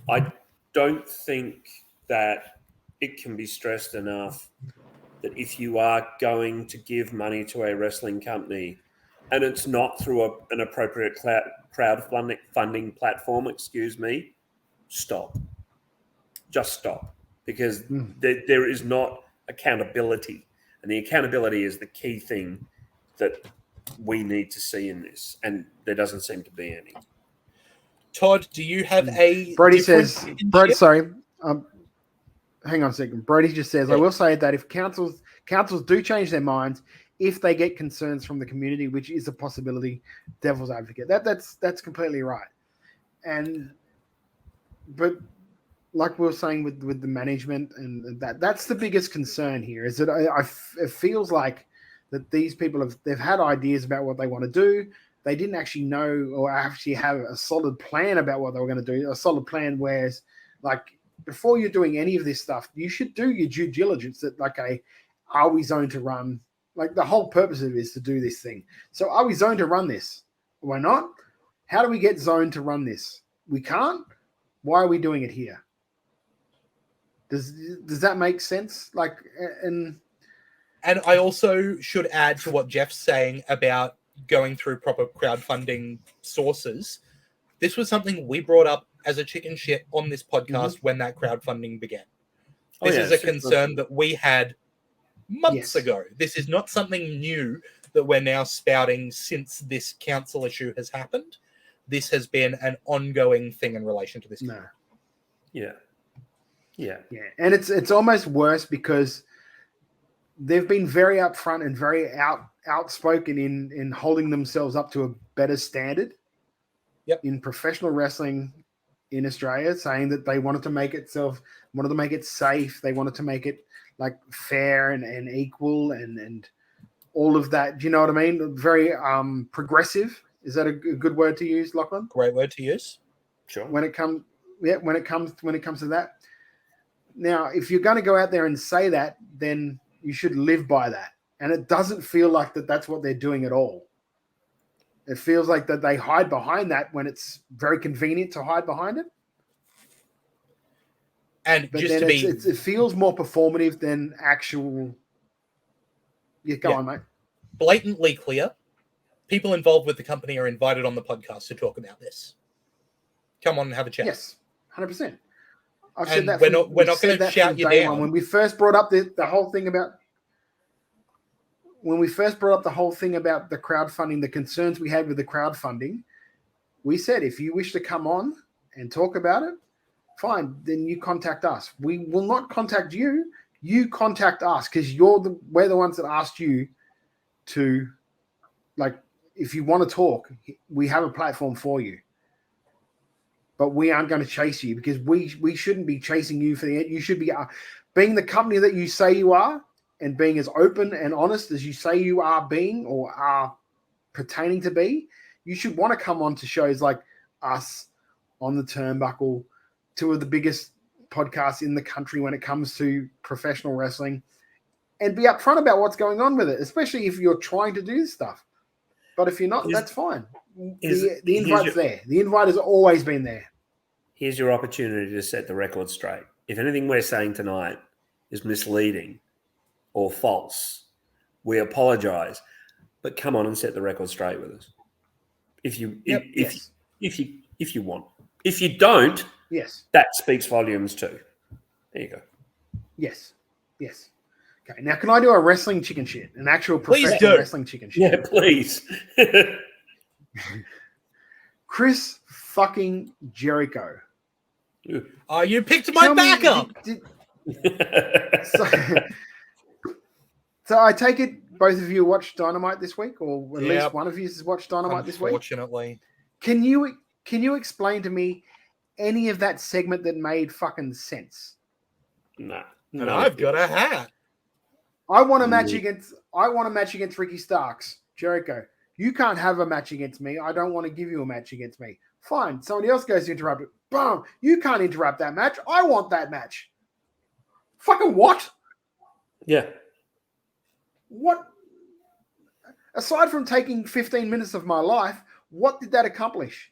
I don't think that it can be stressed enough that if you are going to give money to a wrestling company and it's not through an appropriate crowdfunding platform, stop. Just stop. Because there is not accountability. And the accountability is the key thing that we need to see in this. And there doesn't seem to be any. Todd, do you have a Brody different says, internship? sorry, hang on a second. Brody just says, I will say that if councils do change their minds, if they get concerns from the community, which is a possibility, devil's advocate. That's completely right. But like we were saying with the management and that's the biggest concern here is that it feels like that these people they've had ideas about what they want to do. They didn't actually know or actually have a solid plan about what they were going to do, a solid plan. Whereas like before you're doing any of this stuff, you should do your due diligence that are we zoned to run? Like the whole purpose of it is to do this thing. So are we zoned to run this? Why not? How do we get zoned to run this? We can't. Why are we doing it here? Does that make sense? And I also should add to what Geoff's saying about going through proper crowdfunding sources. This was something we brought up as a chicken shit on this podcast when that crowdfunding began. This is a concern that we had months ago. This is not something new that we're now spouting since this council issue has happened. This has been an ongoing thing in relation to this. No. Yeah. And it's almost worse because they've been very upfront and very outspoken in holding themselves up to a better standard in professional wrestling in Australia, saying that they wanted to make it safe. They wanted to make it like fair and equal and all of that. Do you know what I mean? Very progressive. Is that a good word to use, Lachlan? Great word to use. Sure. When it comes to that. Now, if you're going to go out there and say that, then you should live by that. And it doesn't feel like that's what they're doing at all. It feels like that they hide behind that when it's very convenient to hide behind it. And but just then to be, it feels more performative than actual. Go on, mate. Blatantly clear. People involved with the company are invited on the podcast to talk about this. Come on and have a chat. Yes, 100%. I've And said that. we're not going to shout you down. When we first brought up the whole thing about. When we first brought up the whole thing about the crowdfunding, the concerns we had with the crowdfunding, we said, if you wish to come on and talk about it, fine, then you contact us. We will not contact you. You contact us because we're the ones that asked you to, if you want to talk, we have a platform for you. But we aren't going to chase you because we shouldn't be chasing you for the end. You should be being the company that you say you are and being as open and honest as you say you are being or are pertaining to be. You should want to come on to shows like us, On the Turnbuckle, two of the biggest podcasts in the country when it comes to professional wrestling, and be upfront about what's going on with it, especially if you're trying to do this stuff. But if you're not, that's fine. The invite's there. The invite has always been there. Here's your opportunity to set the record straight. If anything we're saying tonight is misleading or false, we apologize. But come on and set the record straight with us. If you want. If you don't, that speaks volumes too. There you go. Yes. Okay, now can I do a wrestling chicken shit? An actual professional wrestling chicken shit? Yeah, please. Chris fucking Jericho. Oh, you picked my backup. So I take it both of you watched Dynamite this week, or at least one of you has watched Dynamite this week. Unfortunately. Can you explain to me any of that segment that made fucking sense? No. And I've got a hat. I want a match against Ricky Starks. Jericho, you can't have a match against me. I don't want to give you a match against me. Fine. Somebody else goes to interrupt it. Boom. You can't interrupt that match. I want that match. Fucking what? Yeah. What? Aside from taking 15 minutes of my life, what did that accomplish?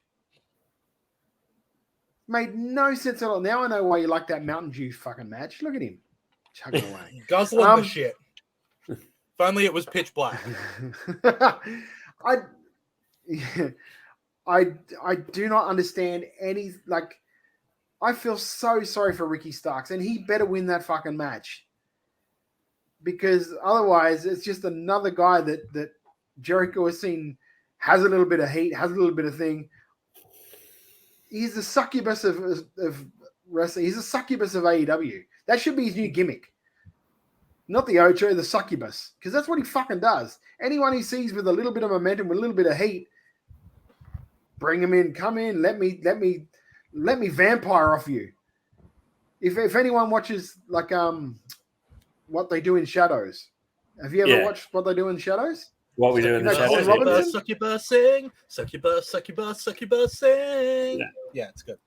Made no sense at all. Now I know why you like that Mountain Dew fucking match. Look at him. Chugging away. Guzzling the shit. only it was pitch black. I do not understand any, like, I feel so sorry for Ricky Starks, and he better win that fucking match. Because otherwise it's just another guy that Jericho has seen has a little bit of heat, has a little bit of thing. He's the succubus of wrestling. He's the succubus of AEW. That should be his new gimmick. Not the Ocho, the succubus. Because that's what he fucking does. Anyone he sees with a little bit of momentum, with a little bit of heat, bring him in, come in, let me vampire off you. If anyone watches like What They Do in Shadows. Have you ever watched What They Do in Shadows? What we do in the Colin shadows. Robinson? Succubus sing, succubus sing. Yeah, it's good.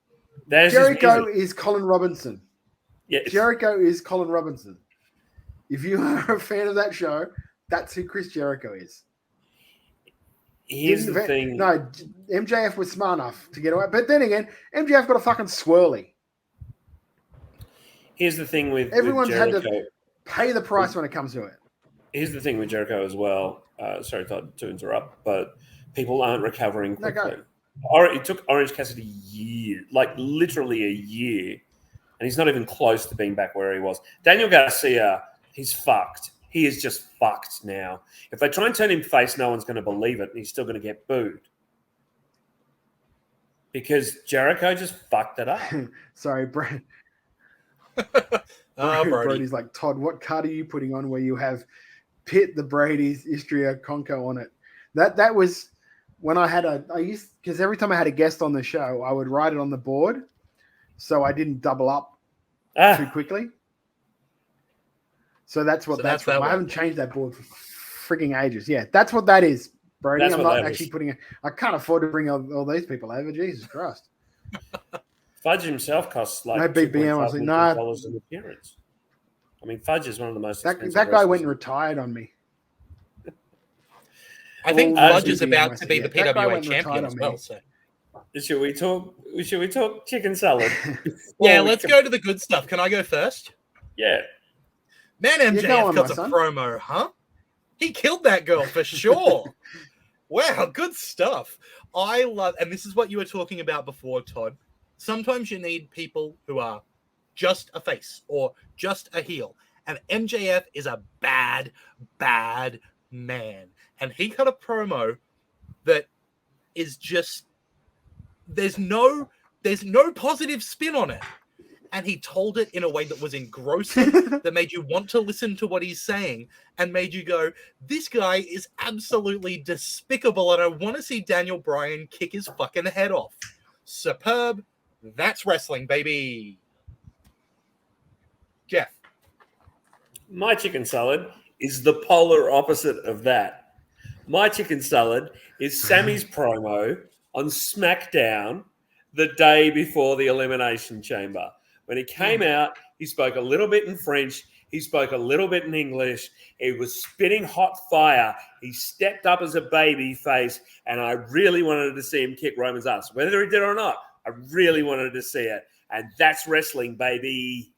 There's Jericho is Colin Robinson. Yeah, Jericho is Colin Robinson. If you are a fan of that show, that's who Chris Jericho is. here's the thing. No, MJF was smart enough to get away. But then again, MJF got a fucking swirly. Here's the thing with Everyone's had Jericho. to pay the price when it comes to it. Here's the thing with Jericho as well. Sorry, Todd, to interrupt, but people aren't recovering No, quickly. go. It took Orange Cassidy a year, like literally a year, and he's not even close to being back where he was. Daniel Garcia, he's fucked. He is just fucked now. If they try and turn him face, no one's going to believe it, and he's still going to get booed. Because Jericho just fucked it up. Sorry, Brad. Brody. Brody's like, Todd, what card are you putting on where you have Pitt, the Brady's, Istria, Conco on it? That was when because every time I had a guest on the show, I would write it on the board so I didn't double up too quickly. So that's what that's from. I haven't changed that board for freaking ages. Yeah, that's what that is, Brody. That's I'm what not that actually is. putting it. I can't afford to bring all these people over. Jesus Christ. Fudge himself costs like No BBM, I was like, nah. $2.5 million an appearance. I mean, Fudge is one of the most expensive That guy wrestlers. went and retired on me. I think All Fudge is BBM, about I to said, be yeah. the That guy PWA went and champion retired as on well. me. So Should we talk chicken salad? yeah, let's go to the good stuff. Can I go first? Yeah. Man, Yeah, go MJF on, cuts my a son. promo, huh? He killed that girl for sure. Wow, good stuff. I love, and this is what you were talking about before, Todd. Sometimes you need people who are just a face or just a heel. And MJF is a bad, bad man. And he cut a promo that is just, there's no positive spin on it. And he told it in a way that was engrossing, that made you want to listen to what he's saying, and made you go, this guy is absolutely despicable, and I want to see Daniel Bryan kick his fucking head off. Superb. That's wrestling, baby. Geoff. My chicken salad is the polar opposite of that. My chicken salad is Sammy's promo on SmackDown the day before the Elimination Chamber. When he came out, he spoke a little bit in French. He spoke a little bit in English. He was spitting hot fire. He stepped up as a baby face, and I really wanted to see him kick Roman's ass. Whether he did or not, I really wanted to see it. And that's wrestling, baby.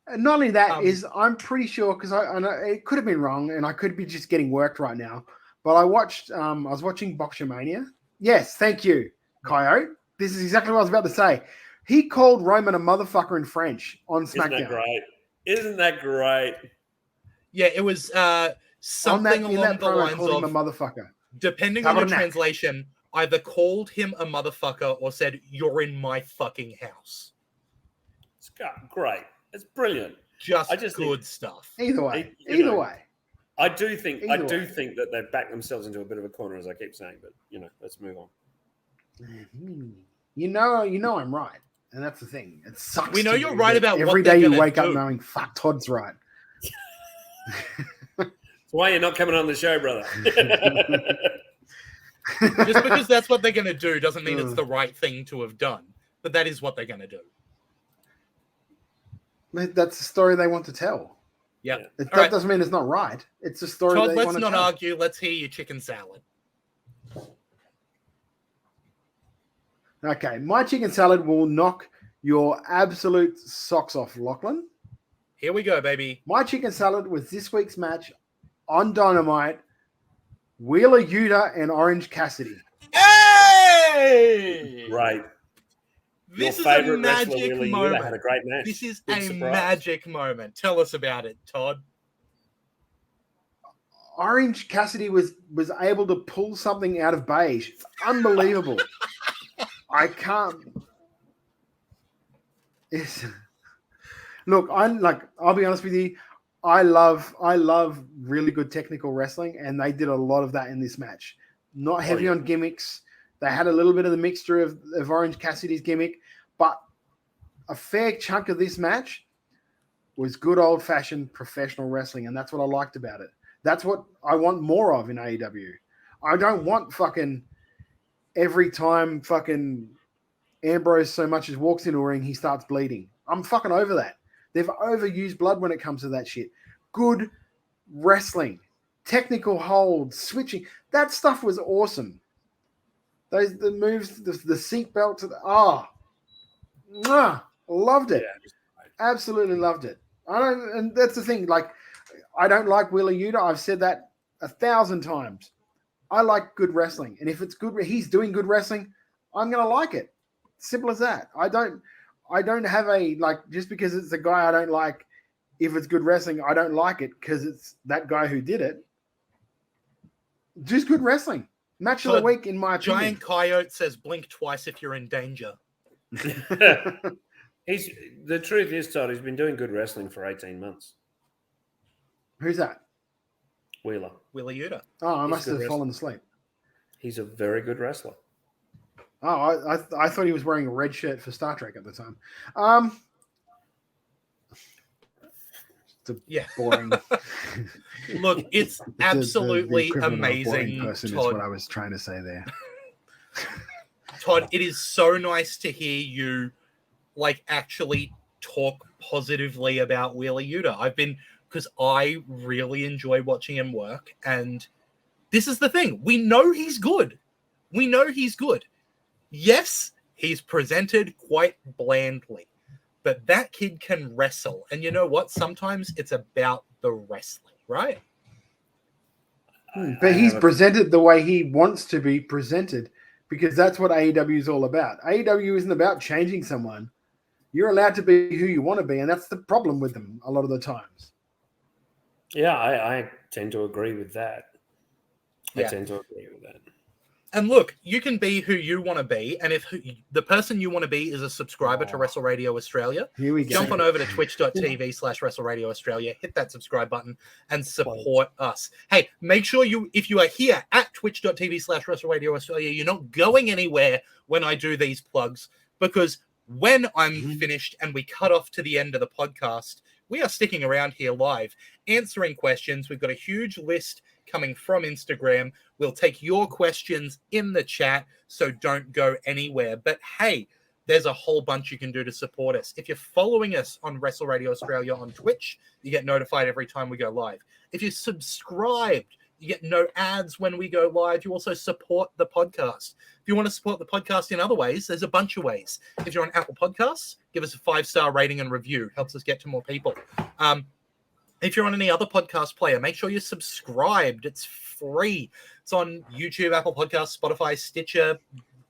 And not only that I'm pretty sure, because I know it could have been wrong, and I could be just getting worked right now. But I was watching Boxermania. Yes, thank you, Coyote. This is exactly what I was about to say. He called Roman a motherfucker in French on SmackDown. Isn't that great? Isn't that great? Yeah, it was something along the lines called him of, a motherfucker. depending on your translation, either called him a motherfucker or said, "You're in my fucking house." It's great. It's brilliant. Just good think, stuff. Either way. I do think that they've backed themselves into a bit of a corner, as I keep saying, but let's move on. You know I'm right. And that's the thing. It sucks. We know you're right about what every they're day you gonna wake up do. knowing fuck Todd's right. That's why you're not coming on the show, brother. Just because that's what they're going to do doesn't mean it's the right thing to have done. But that is what they're going to do. That's the story they want to tell. Yeah. That doesn't mean it's not right. It's a story Todd, they let's want to not tell. argue. Let's hear your chicken salad. Okay, my chicken salad will knock your absolute socks off, Lachlan. Here we go, baby. My chicken salad was this week's match on Dynamite. Wheeler Yuta and Orange Cassidy. Hey! Right. This Your is a favorite wrestler, magic Wheeler Yuta, moment. had a great match. This is Big a surprise. magic moment. Tell us about it, Todd. Orange Cassidy was able to pull something out of beige. Unbelievable. I can't. Look, I'll be honest with you. I love really good technical wrestling, and they did a lot of that in this match. Not heavy on gimmicks. They had a little bit of the mixture of Orange Cassidy's gimmick, but a fair chunk of this match was good old-fashioned professional wrestling, and that's what I liked about it. That's what I want more of in AEW. I don't want fucking every time fucking Ambrose so much as walks into a ring, he starts bleeding. I'm fucking over that. They've overused blood when it comes to that shit. Good wrestling, technical holds, switching. That stuff was awesome. The moves, the seatbelt, loved it. Absolutely loved it. And that's the thing. Like, I don't like Wheeler Yuta. I've said that 1,000 times. I like good wrestling, and if it's good, he's doing good wrestling, I'm gonna like it. Simple as that. I don't have a just because it's a guy I don't like. If it's good wrestling, I don't like it because it's that guy who did it. Just good wrestling. Match of the week, in my opinion. Giant Coyote says blink twice if you're in danger. The truth is, Todd, he's been doing good wrestling for 18 months. Who's that? Wheeler Yuta. Oh, I must have fallen asleep. He's a very good wrestler. Oh, I thought he was wearing a red shirt for Star Trek at the time. Yeah. Boring. Look, it's absolutely the amazing, person Todd. is what I was trying to say there. Todd, it is so nice to hear you actually talk positively about Wheeler Yuta. Because I really enjoy watching him work, and this is the thing. We know he's good. Yes, he's presented quite blandly, but that kid can wrestle. And you know what? Sometimes it's about the wrestling, right? But he's presented the way he wants to be presented, because that's what AEW is all about. AEW isn't about changing someone. You're allowed to be who you want to be, and that's the problem with them a lot of the times. Yeah, I tend to agree with that. And look, you can be who you want to be, and if the person you want to be is a subscriber to Wrestle Radio Australia, here we go. Jump on over to twitch.tv/Wrestle Radio Australia, hit that subscribe button, and support us. Hey, make sure if you are here at twitch.tv/Wrestle Radio Australia, you're not going anywhere when I do these plugs, because when I'm finished and we cut off to the end of the podcast, we are sticking around here live, answering questions. We've got a huge list coming from Instagram. We'll take your questions in the chat, so don't go anywhere. But hey, there's a whole bunch you can do to support us. If you're following us on Wrestle Radio Australia on Twitch, you get notified every time we go live. If you're subscribed, you get no ads when we go live. You also support the podcast. If you want to support the podcast in other ways, there's a bunch of ways. If you're on Apple Podcasts, give us a 5-star rating and review. Helps us get to more people. If you're on any other podcast player, make sure you're subscribed. It's free. It's on YouTube, Apple Podcasts, Spotify, Stitcher,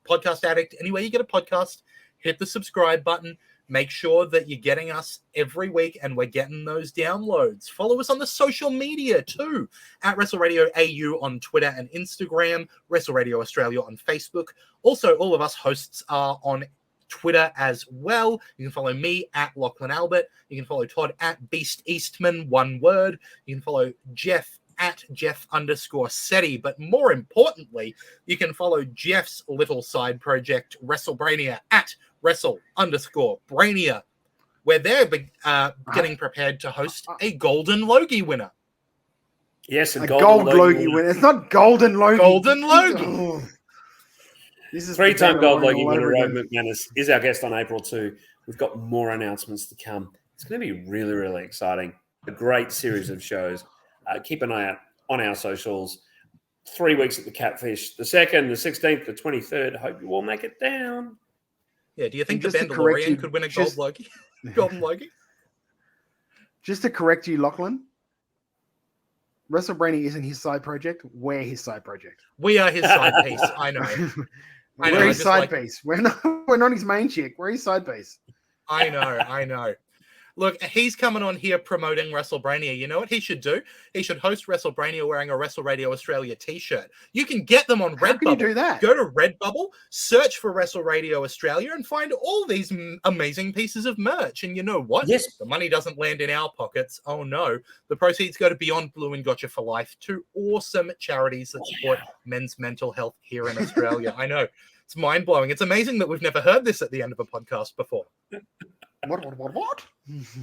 Podcast Addict. Anywhere you get a podcast, hit the subscribe button. Make sure that you're getting us every week and we're getting those downloads. Follow us on the social media too, at Wrestle Radio AU on Twitter and Instagram, Wrestle Radio Australia on Facebook. Also, all of us hosts are on Twitter as well. You can follow me at Lachlan Albert. You can follow Todd at Beast Eastman, one word. You can follow Geoff at Jeff_Setti. But more importantly, you can follow Jeff's little side project, WrestleBrania, at Wrestle_Brania, where they're getting prepared to host a Golden Logie winner. Yes, a gold Logie winner. It's not Golden Logie. Golden Logie. Oh. This is 3-time Gold Logie winner Rogue McManus is our guest on April 2. We've got more announcements to come. It's going to be really, really exciting. A great series of shows. Keep an eye out on our socials. 3 weeks at the Catfish. The 2nd, the 16th, the 23rd. Hope you all make it down. Yeah, do you think the Mandalorian could win a Gold Logie? Golden Logie? Just to correct you, Lachlan, WrestleBrania isn't his side project. We're his side project. We are his side piece. I know. We're his side piece. We're not his main chick. We're his side piece. I know. Look, he's coming on here promoting WrestleBrania. You know what he should do? He should host WrestleBrania wearing a Wrestle Radio Australia t-shirt. You can get them on Redbubble. How can you do that? Go to Redbubble, search for Wrestle Radio Australia, and find all these amazing pieces of merch. And you know what? Yes. The money doesn't land in our pockets. Oh, no. The proceeds go to Beyond Blue and Gotcha for Life, two awesome charities that support men's mental health here in Australia. I know. It's mind-blowing. It's amazing that we've never heard this at the end of a podcast before. What?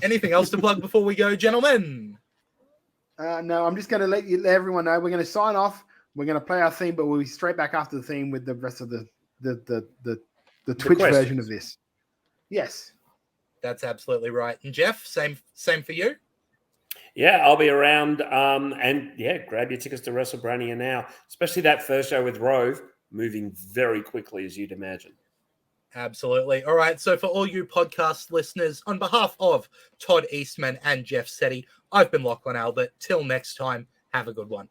Anything else to plug before we go, gentlemen? No, I'm just going to let everyone know. We're going to sign off. We're going to play our theme, but we'll be straight back after the theme with the rest of the Twitch version of this. Yes, that's absolutely right. And Geoff, same for you. Yeah, I'll be around. And yeah, grab your tickets to WrestleBrania now, especially that first show with Rove, moving very quickly, as you'd imagine. Absolutely. All right. So for all you podcast listeners, on behalf of Todd Eastman and Geoff Setti, I've been Lachlan Albert. Till next time, have a good one.